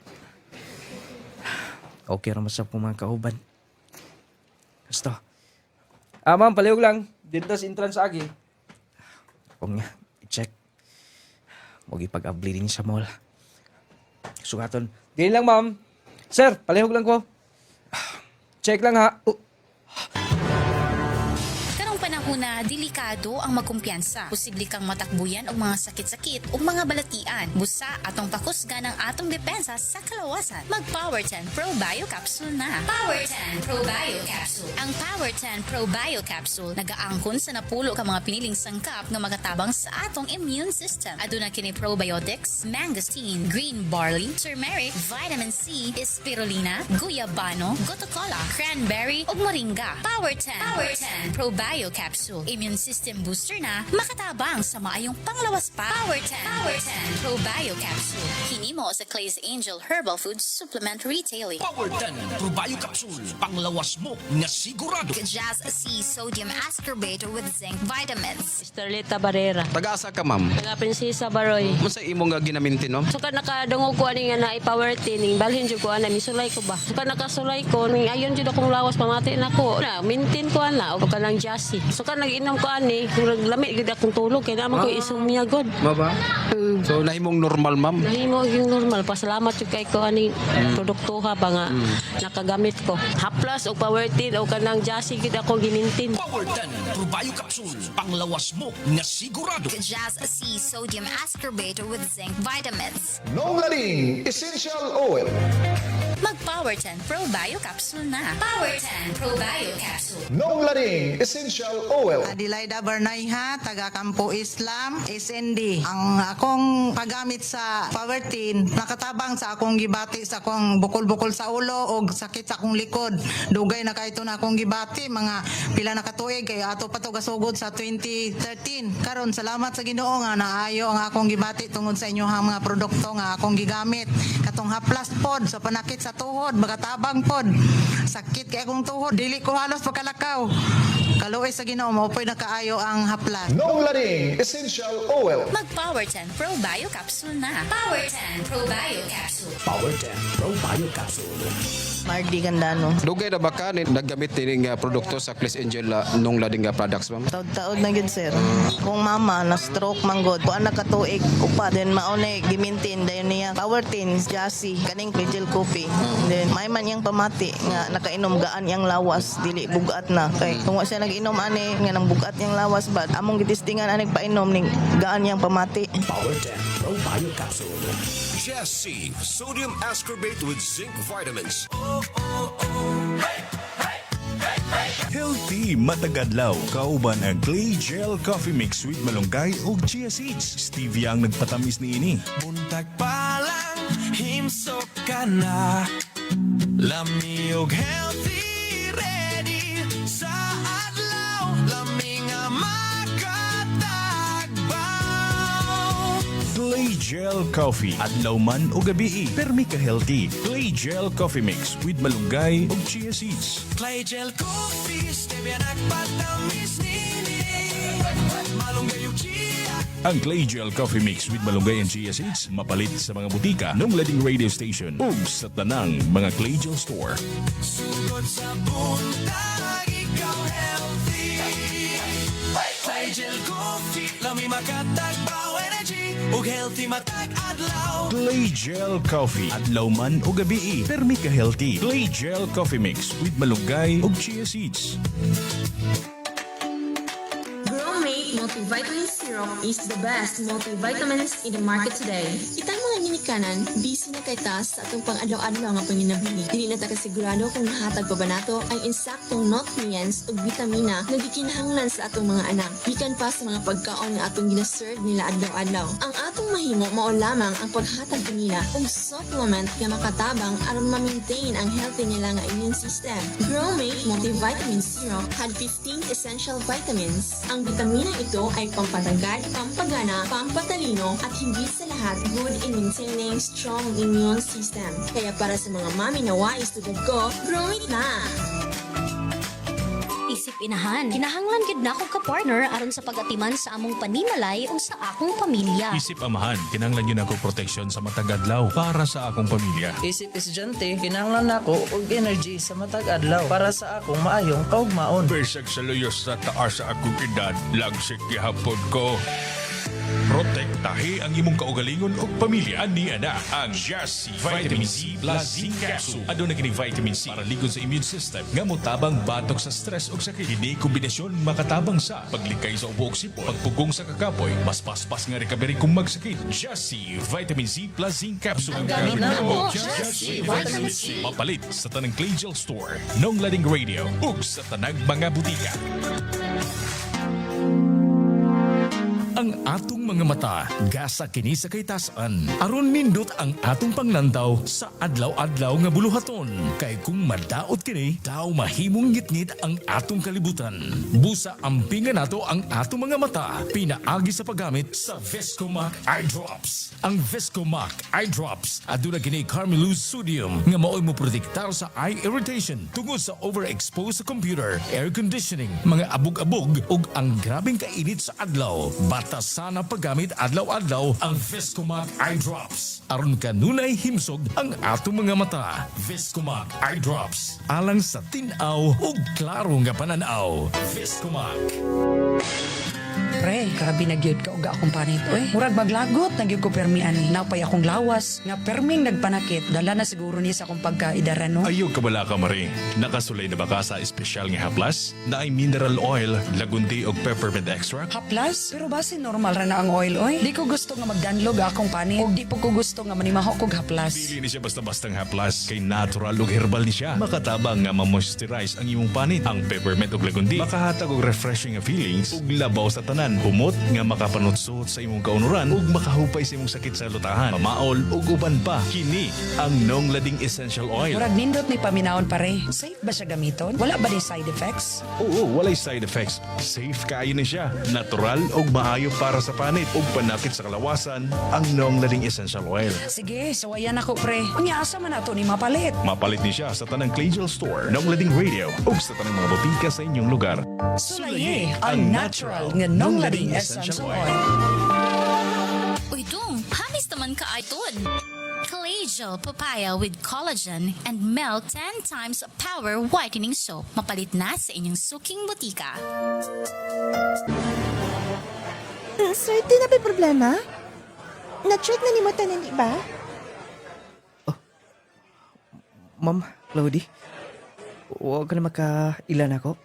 Okay raman sa mga kauban. Gusto. Ma'am, palihog lang. Dito sa entrance agi. Kung nga, i-check. Huwag ipag-abli din sa mall. Sugaton. Ganyan lang, ma'am. Sir, palihog lang ko. Check lang ha. Karong panahon panahon na delikado ang magkumpiyansa. Posible kang matakbuyan og mga sakit-sakit o mga balatian. Busa atong pakusgan ang atong depensa sa kalawasan. Mag Power 10 Pro Bio Capsule na. Power 10 Pro Bio Capsule. Ang Power 10 Pro Bio Capsule nagaangkon sa napulo ka mga piniling sangkap nga magatabang sa atong immune system. Aduna kini probiotics, mangosteen, green barley, turmeric, vitamin C, spirulina, guyabano, gotocola, cranberry ug moringa. Power 10 Pro Bio Capsule. Immune system booster na makatabang sa maayong panglawas pa. Power 10 Pro Bio Capsule. Hinimo sa Clay's Angel Herbal Food Supplement Retailing. Power 10 Probio Capsule. Panglawas mo nga sigurado. Jazz C Sodium Ascorbate with Zinc Vitamins. Starleta Barrera. Taga-asa ka, ma'am? Taga Prinsesa Baroy. Masa imo nga ginaminti, no? Suka nakadungog ko ani nga na i-power tining balhin jud ko ana misulay ko ba. Suka nakasulay ko ning ayon jud akong lawas pamati nako. Na mintin ko ana og kanang jassy. Suka nag-inom ko ani murag lami gid akong tulog kay naman ko isumya god. Maba? So, nahimong normal, ma'am? Nahimo yung normal. Pasalamat jud kay ko ani produktuha ba nga nakagamit ko. Haplas og power tin o kanang jassy gid ako gimintin. Power 10 Probio Capsule. Panglawas mo nga sigurado. Jazz C Sodium Ascorbate with Zinc Vitamins. Nonglaring Essential Oil. Mag Power 10 Pro Bio Capsule na. Power 10 Pro Bio Capsule. Nonglaring Essential Oil. Adelaida Bernayha, taga Campo Islam, SND. Ang akong paggamit sa Powertin, nakatabang sa akong gibati sa akong bukol-bukol sa ulo o sakit sa akong likod. Dugay na kaito na akong gibati, mga pila na katuig kay ato pa to gasugod sa 2013. Karon salamat sa Ginoo nga naayo ang akong gibati tungod sa inyohang mga produkto nga akong gigamit. Katong haplas pod sa panakit sa tuhod, makatabang pod. Sakit kay akong tuhod, dili ko halos pagkalakaw. Kaluoy sa Ginoo mo po'y nakaayo ang haplas. Nonglaring Essential Oil. Mag Power 10 Pro Bio Capsule na. Power 10 Pro Bio Capsule. Power 10 Pro Bio Capsule. Mardi Gandano. Dugay na ba ka ni naggamit din nga produkto sa Clis Angel nung lading nga products, ma'am? Taod-taod na gid sir. Kung mama na stroke manggod, kuan na katuig upa then maunay gimintin dayon niya Powertin, Jassy, kaning Pidgel Coffee. Then may man yang pamati nga nakainom gaan yang lawas dili bugat na kay kung wa siya nag-inom ani nga nang bugat yang lawas bad among gitistingan ani painom ning gaan yang pamati. Power 10 Pro Bio Capsule. Jesse, sodium ascorbate with zinc vitamins. Healthy matagadlaw kauban ang Clay Gel Coffee Mix with malunggay ug chia seeds. Stevia ang nagpatamis niini. Buntag pa lang himsok ka na. Lami og healthy ready sa adlaw. Lami nga makatagbaw. Clay Gel Coffee adlaw man o gabi permi ka healthy. Clay Gel Coffee Mix with malunggay ug chia seeds. Clay Gel Coffee, stevia nagpatamis nini. Malunggay ug chia. Ang Clay Gel Coffee Mix with malunggay and chia seeds mapalit sa mga butika ng lading radio station ug sa tanang mga Clay Gel store. Sugod sa buntag, ikaw healthy. Clay Gel Coffee, lami makatagbaw energy ug healthy matag adlaw. Clay Gel Coffee adlaw man o gabi permi ka healthy. Clay Gel Coffee Mix with malunggay ug chia seeds. Gromate Multivitamin Syrup is the best multivitamins in the market today. Itang mga ginikanan, busy na kay tas sa atong pang-adlaw-adlaw nga panginabili. Dili na ta kasigurado kung nahatag pa ba nato ang insaktong nutrients o vitamina na gikinahanglan sa atong mga anak. Gikan pa sa mga pagkaon nga atong ginaserve nila adlaw-adlaw. Ang atong mahimo mao lamang ang paghatag kanila og supplement nga makatabang aron ma-maintain ang healthy nila nga immune system. Gromate Multivitamin Syrup had 15 essential vitamins. Ang vitamina ito ay pampatagad, pampagana, pampatalino at higit sa lahat good in maintaining strong immune system. Kaya para sa mga mami na wais tulad ko, Gromate na! Isip inahan, kinahanglan gid na ako ka-partner aron sa pag-atiman sa among panimalay o sa akong pamilya. Isip amahan, kinahanglan yun ako proteksyon sa matagadlaw para sa akong pamilya. Isip estudyante, kinahanglan nako og energy sa matag adlaw para sa akong maayong kaugmaon. Besag sa luyos sa taas sa akong edad, lagsik gihapon ko. Protect suportahe ang imong kaugalingon ug pamilya. Ani ana ang Jassy Vitamin C plus Zinc Capsule. Aduna kini vitamin C para ligon sa immune system nga motabang batok sa stress ug sakit. Kini kombinasyon makatabang sa paglikay sa ubo ug sipon, pagpugong sa kakapoy, mas paspas nga recovery kung magsakit. Jassy Vitamin C plus Zinc Capsule. Ang gamit na mo, Jassy Vitamin C. Mapalit sa tanang Claygel Store, Nong Lading Radio ug sa tanang mga butika. Ang atong mga mata gasa kini sa kaytasan aron nindot ang atong panglantaw sa adlaw-adlaw nga buluhaton. Kay kung madaot kini, daw mahimong ngitngit ang atong kalibutan. Busa ampingan nato ang atong mga mata pinaagi sa paggamit sa Viscomac Eye Drops. Ang Viscomac Eye Drops aduna kini Carmelose sodium nga maoy mo protektar sa eye irritation tungod sa overexposed sa computer, air conditioning, mga abog-abog ug ang grabeng kainit sa adlaw. Batas sana paggamit adlaw-adlaw ang Viscomac Eye Drops. Aron kanunay himsog ang atong mga mata. Viscomac Eye Drops. Alang sa tinaw ug klaro nga pananaw. Viscomac. Pre, grabe na gyud ka uga akong panit. Oy, murag maglagot na gyud ko permi ani. Napay akong lawas nga perming nagpanakit. Dala na siguro ni sa akong pagkaidaran no. Ayaw ka bala ka, Marie. Nakasulay na ba ka sa espesyal nga haplas? Na ay mineral oil, lagundi o peppermint extract? Haplas? Pero base normal ra na ang oil oy. Di ko gusto nga magdanlog akong panit. Og di po ko gusto nga manimaho kog haplas. Dili ni siya basta-bastang haplas. Kay natural ug herbal ni siya. Makatabang nga ma-moisturize ang imong panit. Ang peppermint ug lagundi makahatag og refreshing nga feelings ug labaw sa tanan. Humot nga makapanutsot sa imong kaunuran ug makahupay sa imong sakit sa lutahan, mamaol ug uban pa. Kini ang Nong Lading Essential Oil. Murag nindot ni paminawon pare. Safe ba siya gamiton? Wala ba ni side effects? Oo, walay side effects. Safe kaayo na siya. Natural ug maayo para sa panit ug panakit sa kalawasan. Ang Nong Lading Essential Oil. Sige, sawayan ako pre. Unya asa man nato ni mapalit? Mapalit ni siya sa tanang Claygel Store, Nong Lading Radio ug sa tanang mga botika sa inyong lugar. Sulaye ang natural nga Nong Lading Essential Oil. Uy dong, hamis naman ka aiton. Claygel Papaya with collagen and milk 10 times power whitening soap. Mapalit na sa inyong suking butika. Sir, di na ba problema? Na-check na ni mo tanan, di ba? Ma'am, Claudie, huwag ka na makailan ako.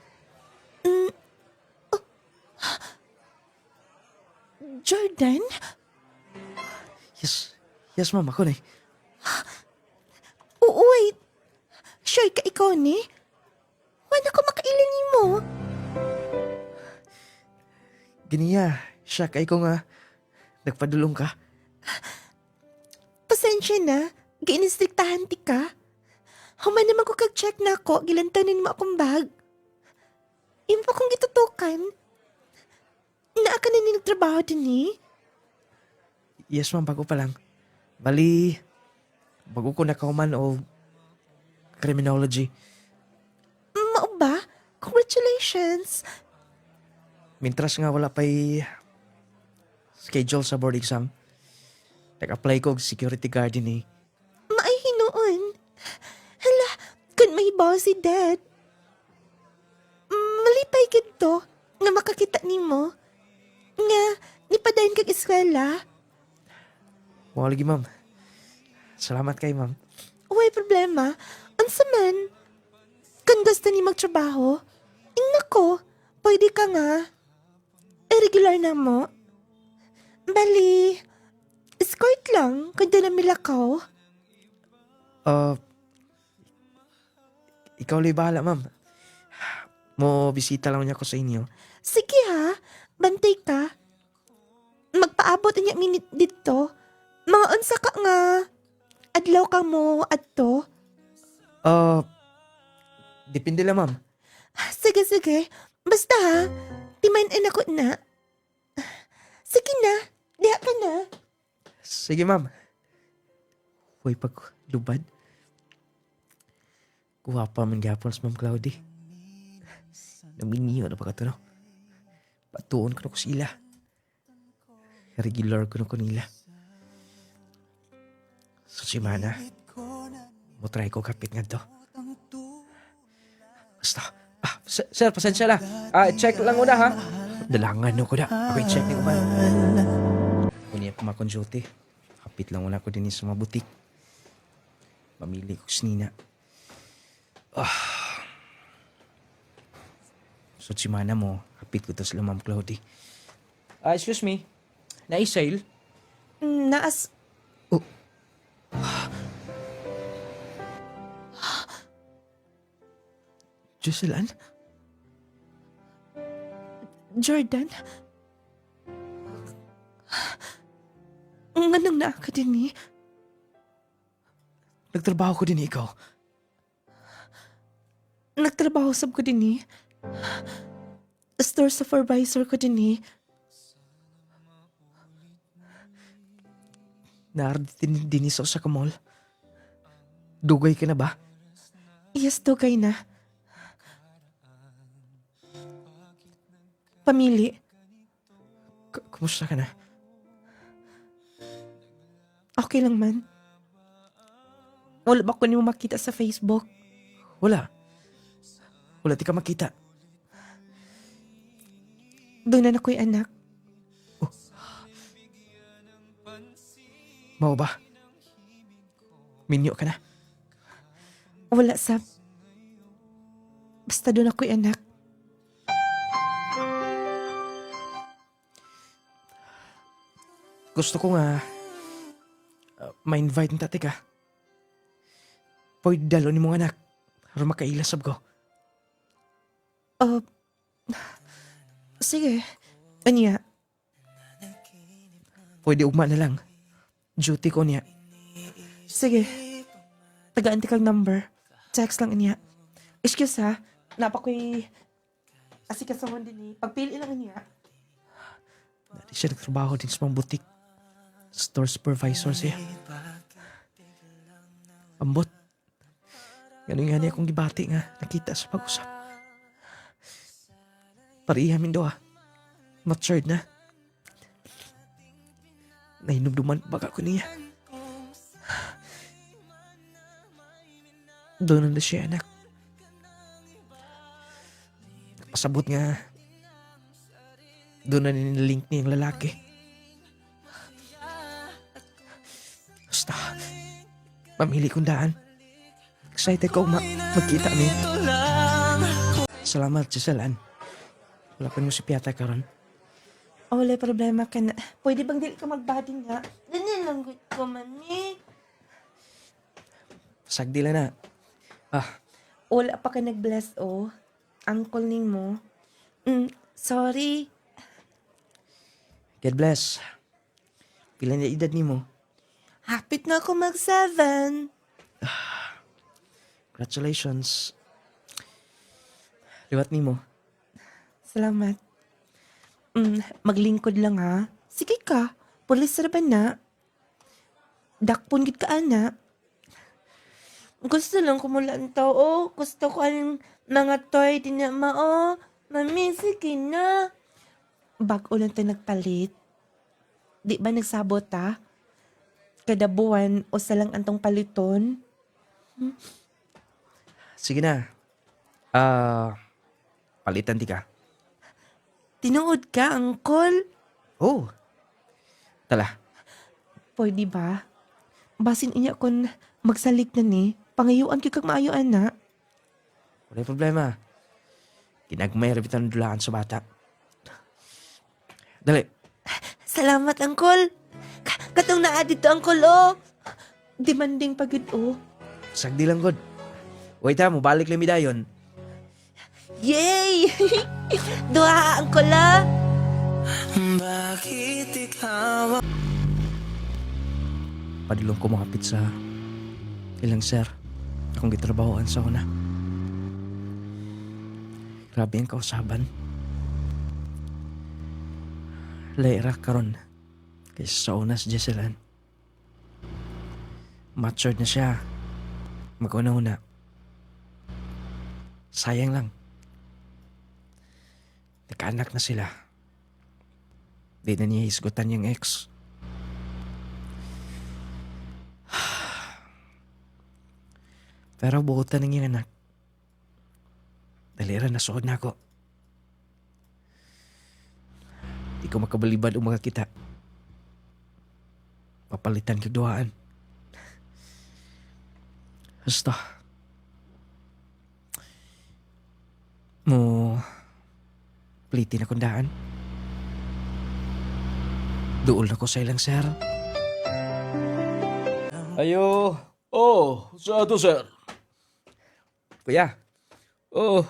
Jordan? Yes ma'am, ako na eh. Oo, wait. Sure ka ikaw ni? Wala ko makailan ni mo. Ganiya, siya kay ko nga nagpadulong ka. Pasensya na. Giinistriktahan ti ka. Human naman ko kag-check na ako. Gilantanin mo akong bag. Yung pa kong gitutukan. Naa ka na nagtrabaho din eh. Yes ma'am, bago pa lang. Bali, bago ko nakauman o criminology. Mao ba? Congratulations. Mintras nga wala pa'y schedule sa board exam. Nag-apply ko og security guard din eh. Maay hinuon. Hala, kun may boss si Dad. Malipay gito nga makakita nimo. Nga, nipadayon kag eskwela. Mga lagi ma'am. Salamat kay ma'am. Way problema. Unsa man? Kung gusto ni magtrabaho, nako, pwede ka nga. Regular na mo. Bali, escort lang kung di na milakaw. Ikaw lang bahala ma'am. Mo bisita lang niya ko sa inyo. Sige ha, bantay ka. Magpaabot niya minute dito. Mga unsa ka nga. Adlaw ka mo adto. Depende lang ma'am. Sige. Basta ha, timain ako na. Sige na, diha ka na. Sige ma'am. Huwag paglubad. Guwapa man gapon sa Ma'am Claudie. Naminiyo na pa ka to, no? Patuon ko na ko sila. Regular ko na ko nila. Sa simana, mo try ko kapit nga to. Basta. Sir, pasensya na. Check lang muna ha. Dalangan no ko na. Okay, check ni ko ba? Kunya niya pumakon duty. Kapit lang wala ko din sa mga butik. Mamili ko sinina. So, si mana mo, kapit ko to sila Ma'am Cloudy. Excuse me. Na-sale? Naas... Jocelyn? Jordan? Nganong na ka din Nagtrabaho ko din ikaw. Nagtrabaho sab ko din Store supervisor ko din Naarditin din sa mall. Dugay ka na ba? Yes, dugay na. Pamili. Kumusta ka na? Okay lang man. Wala ba ko niyo makita sa Facebook? Wala. Wala di ka makita. Doon na ako'y anak. Mau ba? Minyo ka na? Wala sab. Basta doon ako'y anak. Gusto ko nga ma-invite ng tate ka. Pwede dalo ni mong anak. Para makailasab ko. Sige. Anya? Pwede ugma na lang. Duty ko niya. Sige. Tagaan ti kang number. Text lang niya. Excuse ha. Napakoy asikasahon din Pagpili lang niya. Dati siya nagtrabaho din sa mga butik. Store supervisor siya. Ambot. Ganun nga niya akong gibati nga nakita sa pag-usap. Parihamin do Matured na. Nahinumduman baka ko niya. Doon na siya anak. Pasabot nga. Doon na nilink niya yung lalaki. Basta, mamili kong daan. Excited ko magkita ni. Salamat, Jocelyn. Wala pa niyo si Piata karon. Wala problema ka na. Pwede bang dili ka magbading nga? Ganyan lang ko man Sagdi lang na. Wala pa ka nag-bless Uncle ning mo. Sorry. God bless. Pila na edad ni mo? Hapit na ako mag-7. Congratulations. Liwat ni mo. Salamat. Maglingkod lang ha. Sige ka. Pulis ra ba na? Dakpon gid ka ana. Gusto lang ko mula tao. Gusto ko ang mga toy din na Mami, sige na. Bago lang tayo nagpalit. Di ba nagsabot Kada buwan o salang antong paliton? Sige na. Palitan di ka. Tinuod ka, Uncle? Oh. Tala. Pwede ba? Basin inya kon magsalig na pangayuan ka kag maayo ana. Wala problema. Ginagmay rabitan dulaan sa bata. Dali. Salamat, Uncle. Katong naa dito, Uncle, Demanding pagid, Sagdi lang, God. Wait mabalik lang mi dayon. Yay! Dua, Uncle, Bakit ikaw Padulong ko makapit sa ilang sir. Akong gitrabahoan sa una. Grabe ang kausaban. Laira karon kaysa sa una si Jocelyn. Matured na siya. Mag-una-una. Sayang lang. Nagkaanak na sila. Di na niya isgutan yung ex. Pero bukutan ng yung anak. Dalira na suod na ako. Di ko makabalibad o makakita. papalitan kag duhaan. Basta. Mo plitin akong daan. Duol na ko sa ilang sir. Ayo. Oh, sa ato, sir. Kuya. Oh,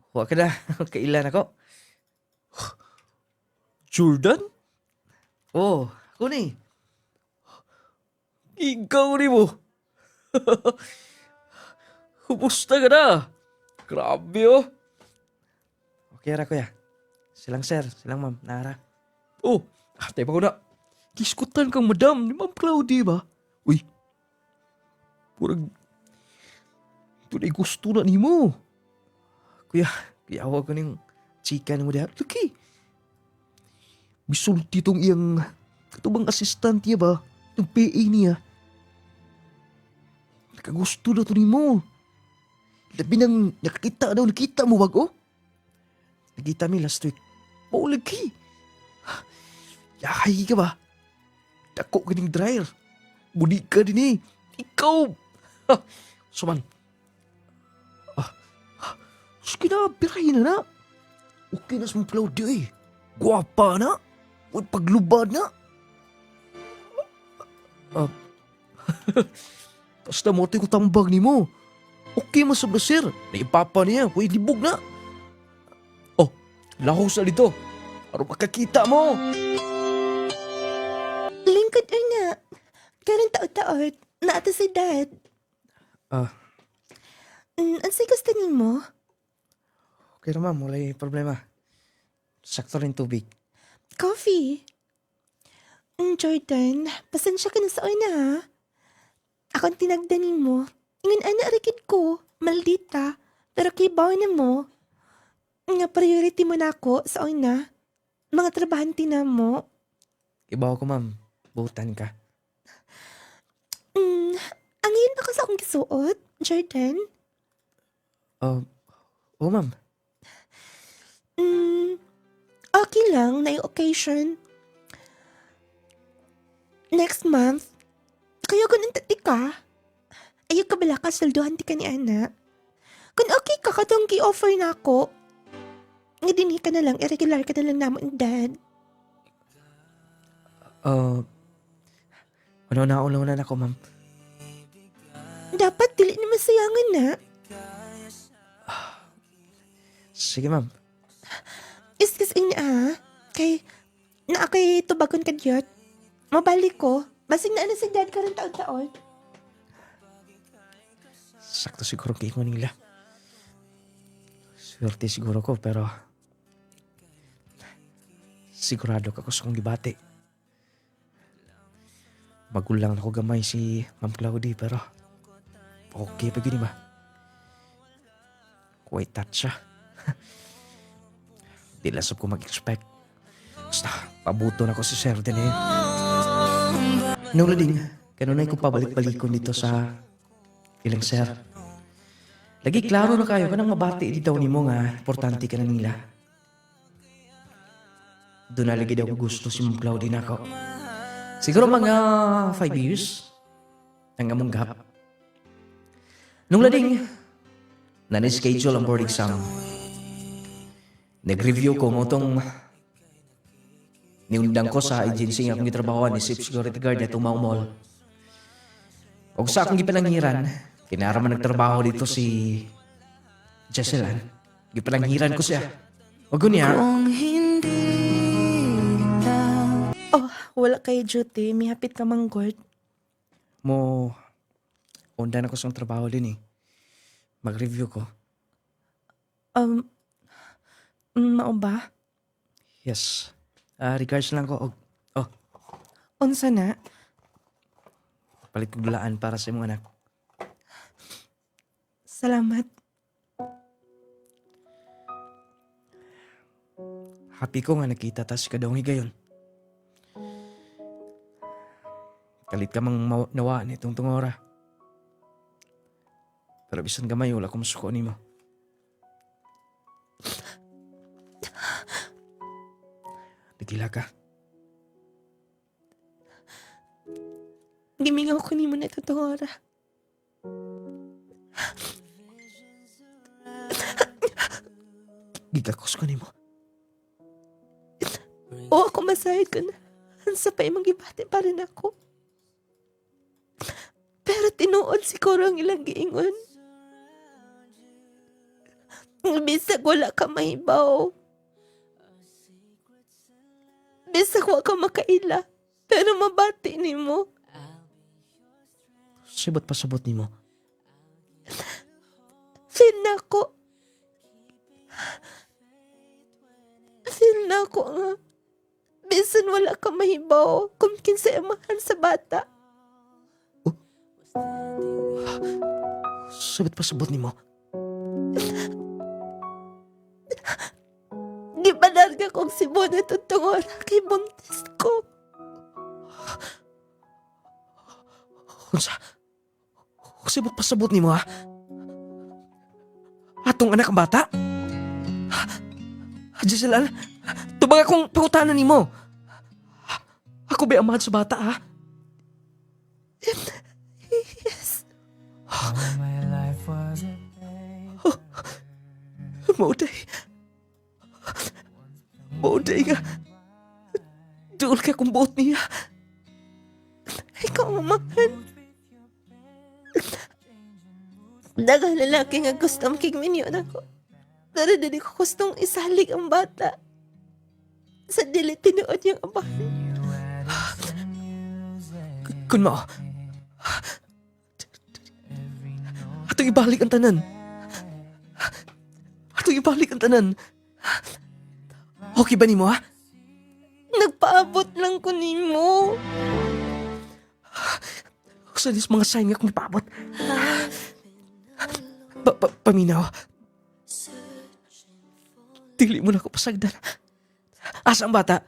Huwag ka na. Kailan ako. Jordan? Oh, ako ni. Ikaw ni mo. Kumusta ka na? Grabe oh. Okay ra kuya. Silang sir, silang ma'am, nara. Oh, tayo pa ko na. Kiskutan kang madam ni Ma'am Claudie ba? Uy. Purag. Tunay gusto na ni mo. Kuya, huwag ko ning chika mo diha. Laki. Bisulti tong iyang katubang assistant niya ba? Itong PA niya. Nakagusto na to ni mo. Labi nang nakita mo bago? Nagkita mi last week. Oo, lagi. Yahay ka ba? Dako ka ning dryer. Budi ka din eh. Ikaw. Suman. Sige na, pirahin na. Okay na sa mga Claudia eh. Guwapa na. Huwag paglubad na. Basta mo ko tambag ni mo. Okay mo sa sir. Naipapa niya. Huwag libog na. Oh, lahos na dito. Para makakita mo. Lingkod na. Karon taot-taot. Naata si dad. Ansay gusto ni mo? Okay ra ma'am, walay problema. Sakto rin tubig. Coffee. Jordan, pasensya ka na sa una ha. Akong tinagdanin mo. Ingon ana rikid ko, maldita. Pero kibaw na mo. Nga priority mo na ako sa una. Mga trabahante na mo. Ibaw ko ma'am, butan ka. Ang yun ba ka sa akong gisuot, Jordan? Oo ma'am. Okay lang na yung occasion. Next month, kaya ganun tati ka. Ayaw ka bala ka, salduhan ti ka ni Ana. Kung okay ka, katong gi-offer na ako. Nga dinhi ka na lang, irregular ka na lang naman, Dad. Una ako ma'am. Dapat dili naman sayangan na. Sige ma'am. Excuse me kay naakay tubagon ka diyot. Mabalik ko. Basing na si Dad ka rin taon-taon. Sakto siguro kay mo nila. Swerte siguro ko pero sigurado ka ko sa kong gibati. Magulang na ko gamay si Ma'am Claudie pero okay pa gini ba? Kuwait touch siya. Di lasap ko mag-expect. Basta, pabuto na ko si Sir din eh. Nung lading, kanunay ko pabalik-balikon dito sa ilang Sir. Lagi klaro na kayo kanang mabati dito ni mo nga importante ka na nila. Doon na lagi daw gusto si Ma'am Claudine ako. Siguro mga 5 years ang among gap. Nung lading, na-schedule ang board exam. Nag-review ko mo itong niundang ko sa agency nga akong gitrabahoan ni Sip Security Guard na Tumaw Mall. O sa akong gipanangiran, kinaraman nagtrabaho dito si Jesselan. Gipanangiran ko siya. Wag niya. Oh, wala kay duty. May hapit ka manggord. Mo, undan ako sa trabaho din eh. Mag-review ko. Mao ba? Yes. Regards lang ko. Unsa na? Palit ko dulaan para sa imong anak. Salamat. Happy ko nga nakita tas ka daw higayon. Kalit ka mang nawa nitong tungora. Pero bisan gamay wala ko masuko nimo. Nagila ka. gimingaw ko nimo na itong ora. Gigakos ko nimo. O ako masahid ko na. Hansa pa imong gibati pa rin ako. Pero tinuod siguro ang ilang giingon. Bisag wala ka mahibaw. Bisag wala ka makaila. Pero mabati ni mo. Sibot pasabot nimo. Feel na ko. Feel na ko nga. Bisan wala ka mahibaw kung kinsa mahal sa bata. Sibot pasabot nimo. Gibalarga kong si Bona tutungor kay buntis ko. Unsa? Sibot pasabot nimo ha? Atong anak ang bata? Giselle, tubag akong pangutanan nimo. Ako ba ang mahal sa bata ha? Yes. Mauday. Mauday nga. Doon ka kung buot niya. Ikaw mamahan. Dagang lalaki nga gusto makigminyo na ko. Pero dili ko gustong isalig ang bata. Sa dili tinuod niyang amahan. Kun mo. Atong ibalik ang tanan. Atong ibalik ang tanan. Okay ba nimo ha? Nagpaabot lang ko nimo. Sa dis mga sign nga kung ipaabot. Paminaw. Dili mo na ako pasagdan. Asa ang bata?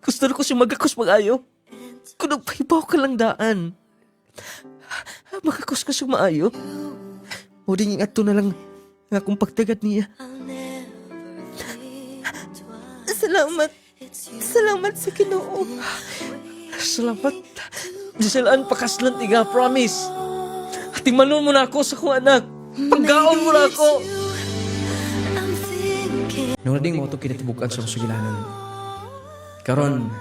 Gusto na ko siya magakos mag-ayo. Kung nagpahibaw ka lang daan. Magakos ka siya maayo. O di nga ito na lang nga kung pagtagad niya. Salamat. Salamat sa Ginoo. Salamat. Giselle, pakaslan tiga, promise. Timanon mo na ako sa kong anak. Paggaon mo na ako. Nung nading mo ito kinatibukan sa sugilanan. Karon,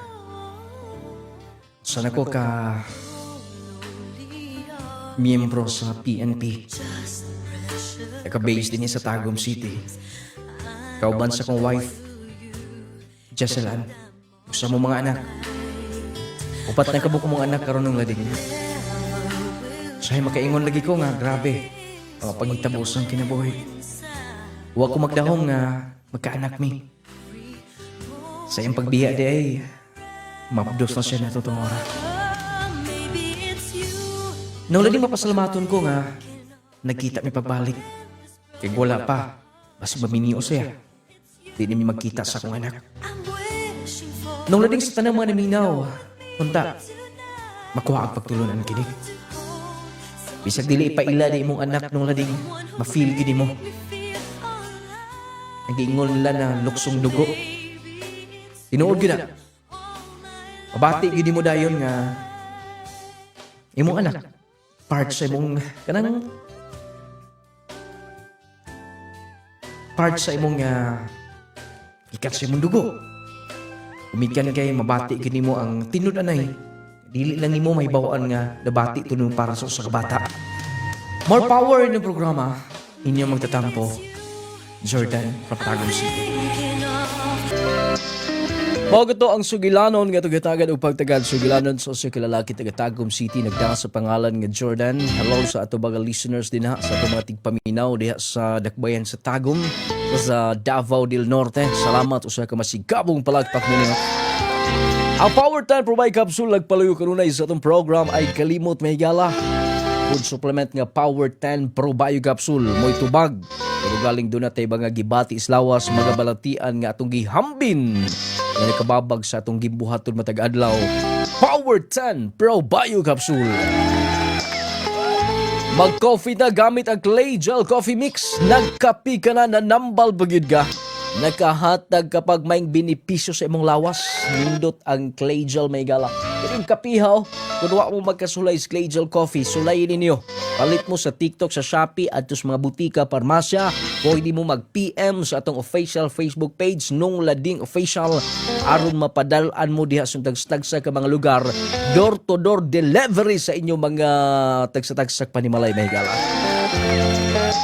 sana ko ka miyembro sa PNP. Naka-base din niya sa Tagum City. Kauban sa kong wife, Jesselan. Gusto mo mga anak. Upat na kabuk mong anak karon ng lading. Sahay makaingon lagi ko nga, grabe. Mga panghitabos ang kinabuhi. Huwag ko magdahong nga magkaanak mi. Sa iyang pagbiya di ay mapdos na siya na itong ora. Nung lading mapasalamaton ko nga, nagkita mi pagbalik. Kaya wala pa, mas maminio siya. Di na mi magkita sa akong anak. Nung lading sa tanang mga naminaw, punta, makuha ang pagtulunan kinig. Bisag dili ipaila di imong anak nung lading, ma-feel gini mo. Nag-iingon nila na luksong dugo. Tinuod gina. Mabati gini mo dayon nga imong anak. Part sa imong kanang part sa imong ikat sa imong dugo. Umikan kay mabati gini mo ang tinud-anay. Dili lang nimo may bawaan nga nabati tunong para sa usa ka bata. More power in the programa. Inyong magtatampo, Jordan from Tagum City. Mao to ang sugilanon nga tugatagan og pagtagad sugilanon sa usa ka lalaki taga Tagum City nagdanga sa pangalan nga Jordan. Hello sa ato mga listeners dinha sa ato mga tigpaminaw diha sa Dakbayan sa Tagum sa Davao del Norte. Salamat usa ka masigabong palagpak ninyo. Ang Power 10 Provide Capsule nagpaluyo kanunay sa atong program ay kalimot may higala. Food supplement nga Power 10 Pro Bio Capsule mo'y tubag. Pero galing doon natin mga gibati islawas, mga balatian nga atong gihambin na nakababag sa atong gimbuhaton matag adlaw. Power 10 Pro Bio Capsule. Mag-coffee na gamit ang Clay Gel Coffee Mix. Nagkapi ka na nambal bagid ka. nakahatag kapag may benepisyo sa imong lawas. Nindot ang clay gel may gala. Kining kapihaw, kung wa mo magkasulay sa clay gel coffee, sulayin ninyo. Palit mo sa TikTok, sa Shopee, at sa mga butika, parmasya. Pwede mo mag-PM sa atong official Facebook page, Nung Lading Official, aron mapadalaan mo diha sa tagsa ka mga lugar. Door-to-door delivery sa inyong mga tagsa-tagsak panimalay may gala.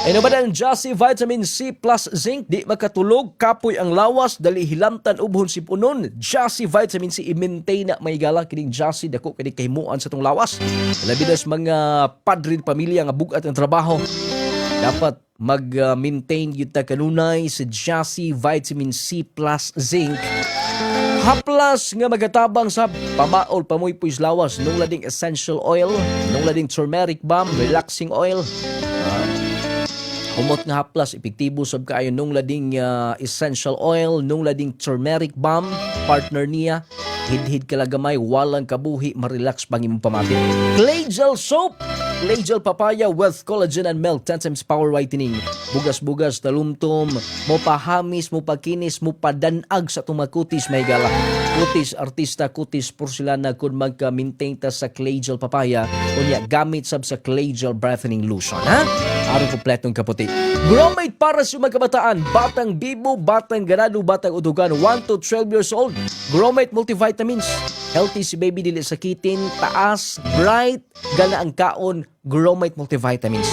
Ano ba ang Jassy Vitamin C plus Zinc? Di makatulog, kapoy ang lawas, dali hilamtan ubhon sipunon. Jassy Vitamin C i-maintain na may gala kining Jassy dako kini kahimuan sa tong lawas. Labi na sa mga padre pamilya nga bugat ang trabaho. Dapat mag-maintain gyud ta kanunay sa Jassy Vitamin C plus Zinc. Haplas nga magatabang sa pamaol pamoy puis lawas, nung lading essential oil, nung lading turmeric balm, relaxing oil. Humot nga haplas, epektibo sab kaayo nung lading essential oil, nung lading turmeric balm, partner niya, hid-hid kalagamay, walang kabuhi, marelax pang imong pamati. Clay gel soap, clay gel papaya, wealth collagen and milk, 10 times power whitening. Bugas-bugas, talumtom, mo pahamis, mo pakinis, mo padanag sa tumakutis may gala. Kutis, artista, kutis, porcelana, kung magka-maintain ta sa clay gel papaya, unya gamit sab sa clay gel brightening lotion, ha? Aron kompletong kaputi. Gromate para sa mga kabataan, batang bibo, batang ganado, batang udugan, 1 to 12 years old. Gromate multivitamins. Healthy si baby, dili sakitin, taas, bright, gana ang kaon, Gromate multivitamins.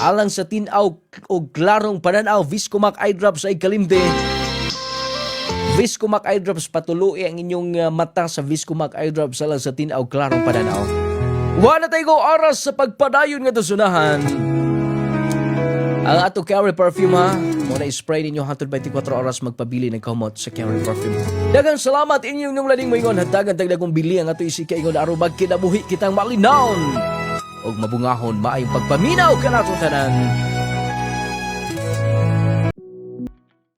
Alang sa tinaw o klarong pananaw, Viscomac eye drops ay kalimde. Viscomac eye drops, patului ang inyong mata sa Viscomac eye drops alang sa tinaw klarong pananaw. Wala tayo oras sa pagpadayon nga dasunahan. Ang ato Carry Perfume ha, muna i-spray ninyo hantod 24 oras magpabili ng kamot sa Carry Perfume. Dagang salamat inyong nung lading moingon, hatagan tagdagong bili ang ato isika ingon aron magkinabuhi kitang malinawon og mabungahon maayong pagpaminaw kanatong tanan.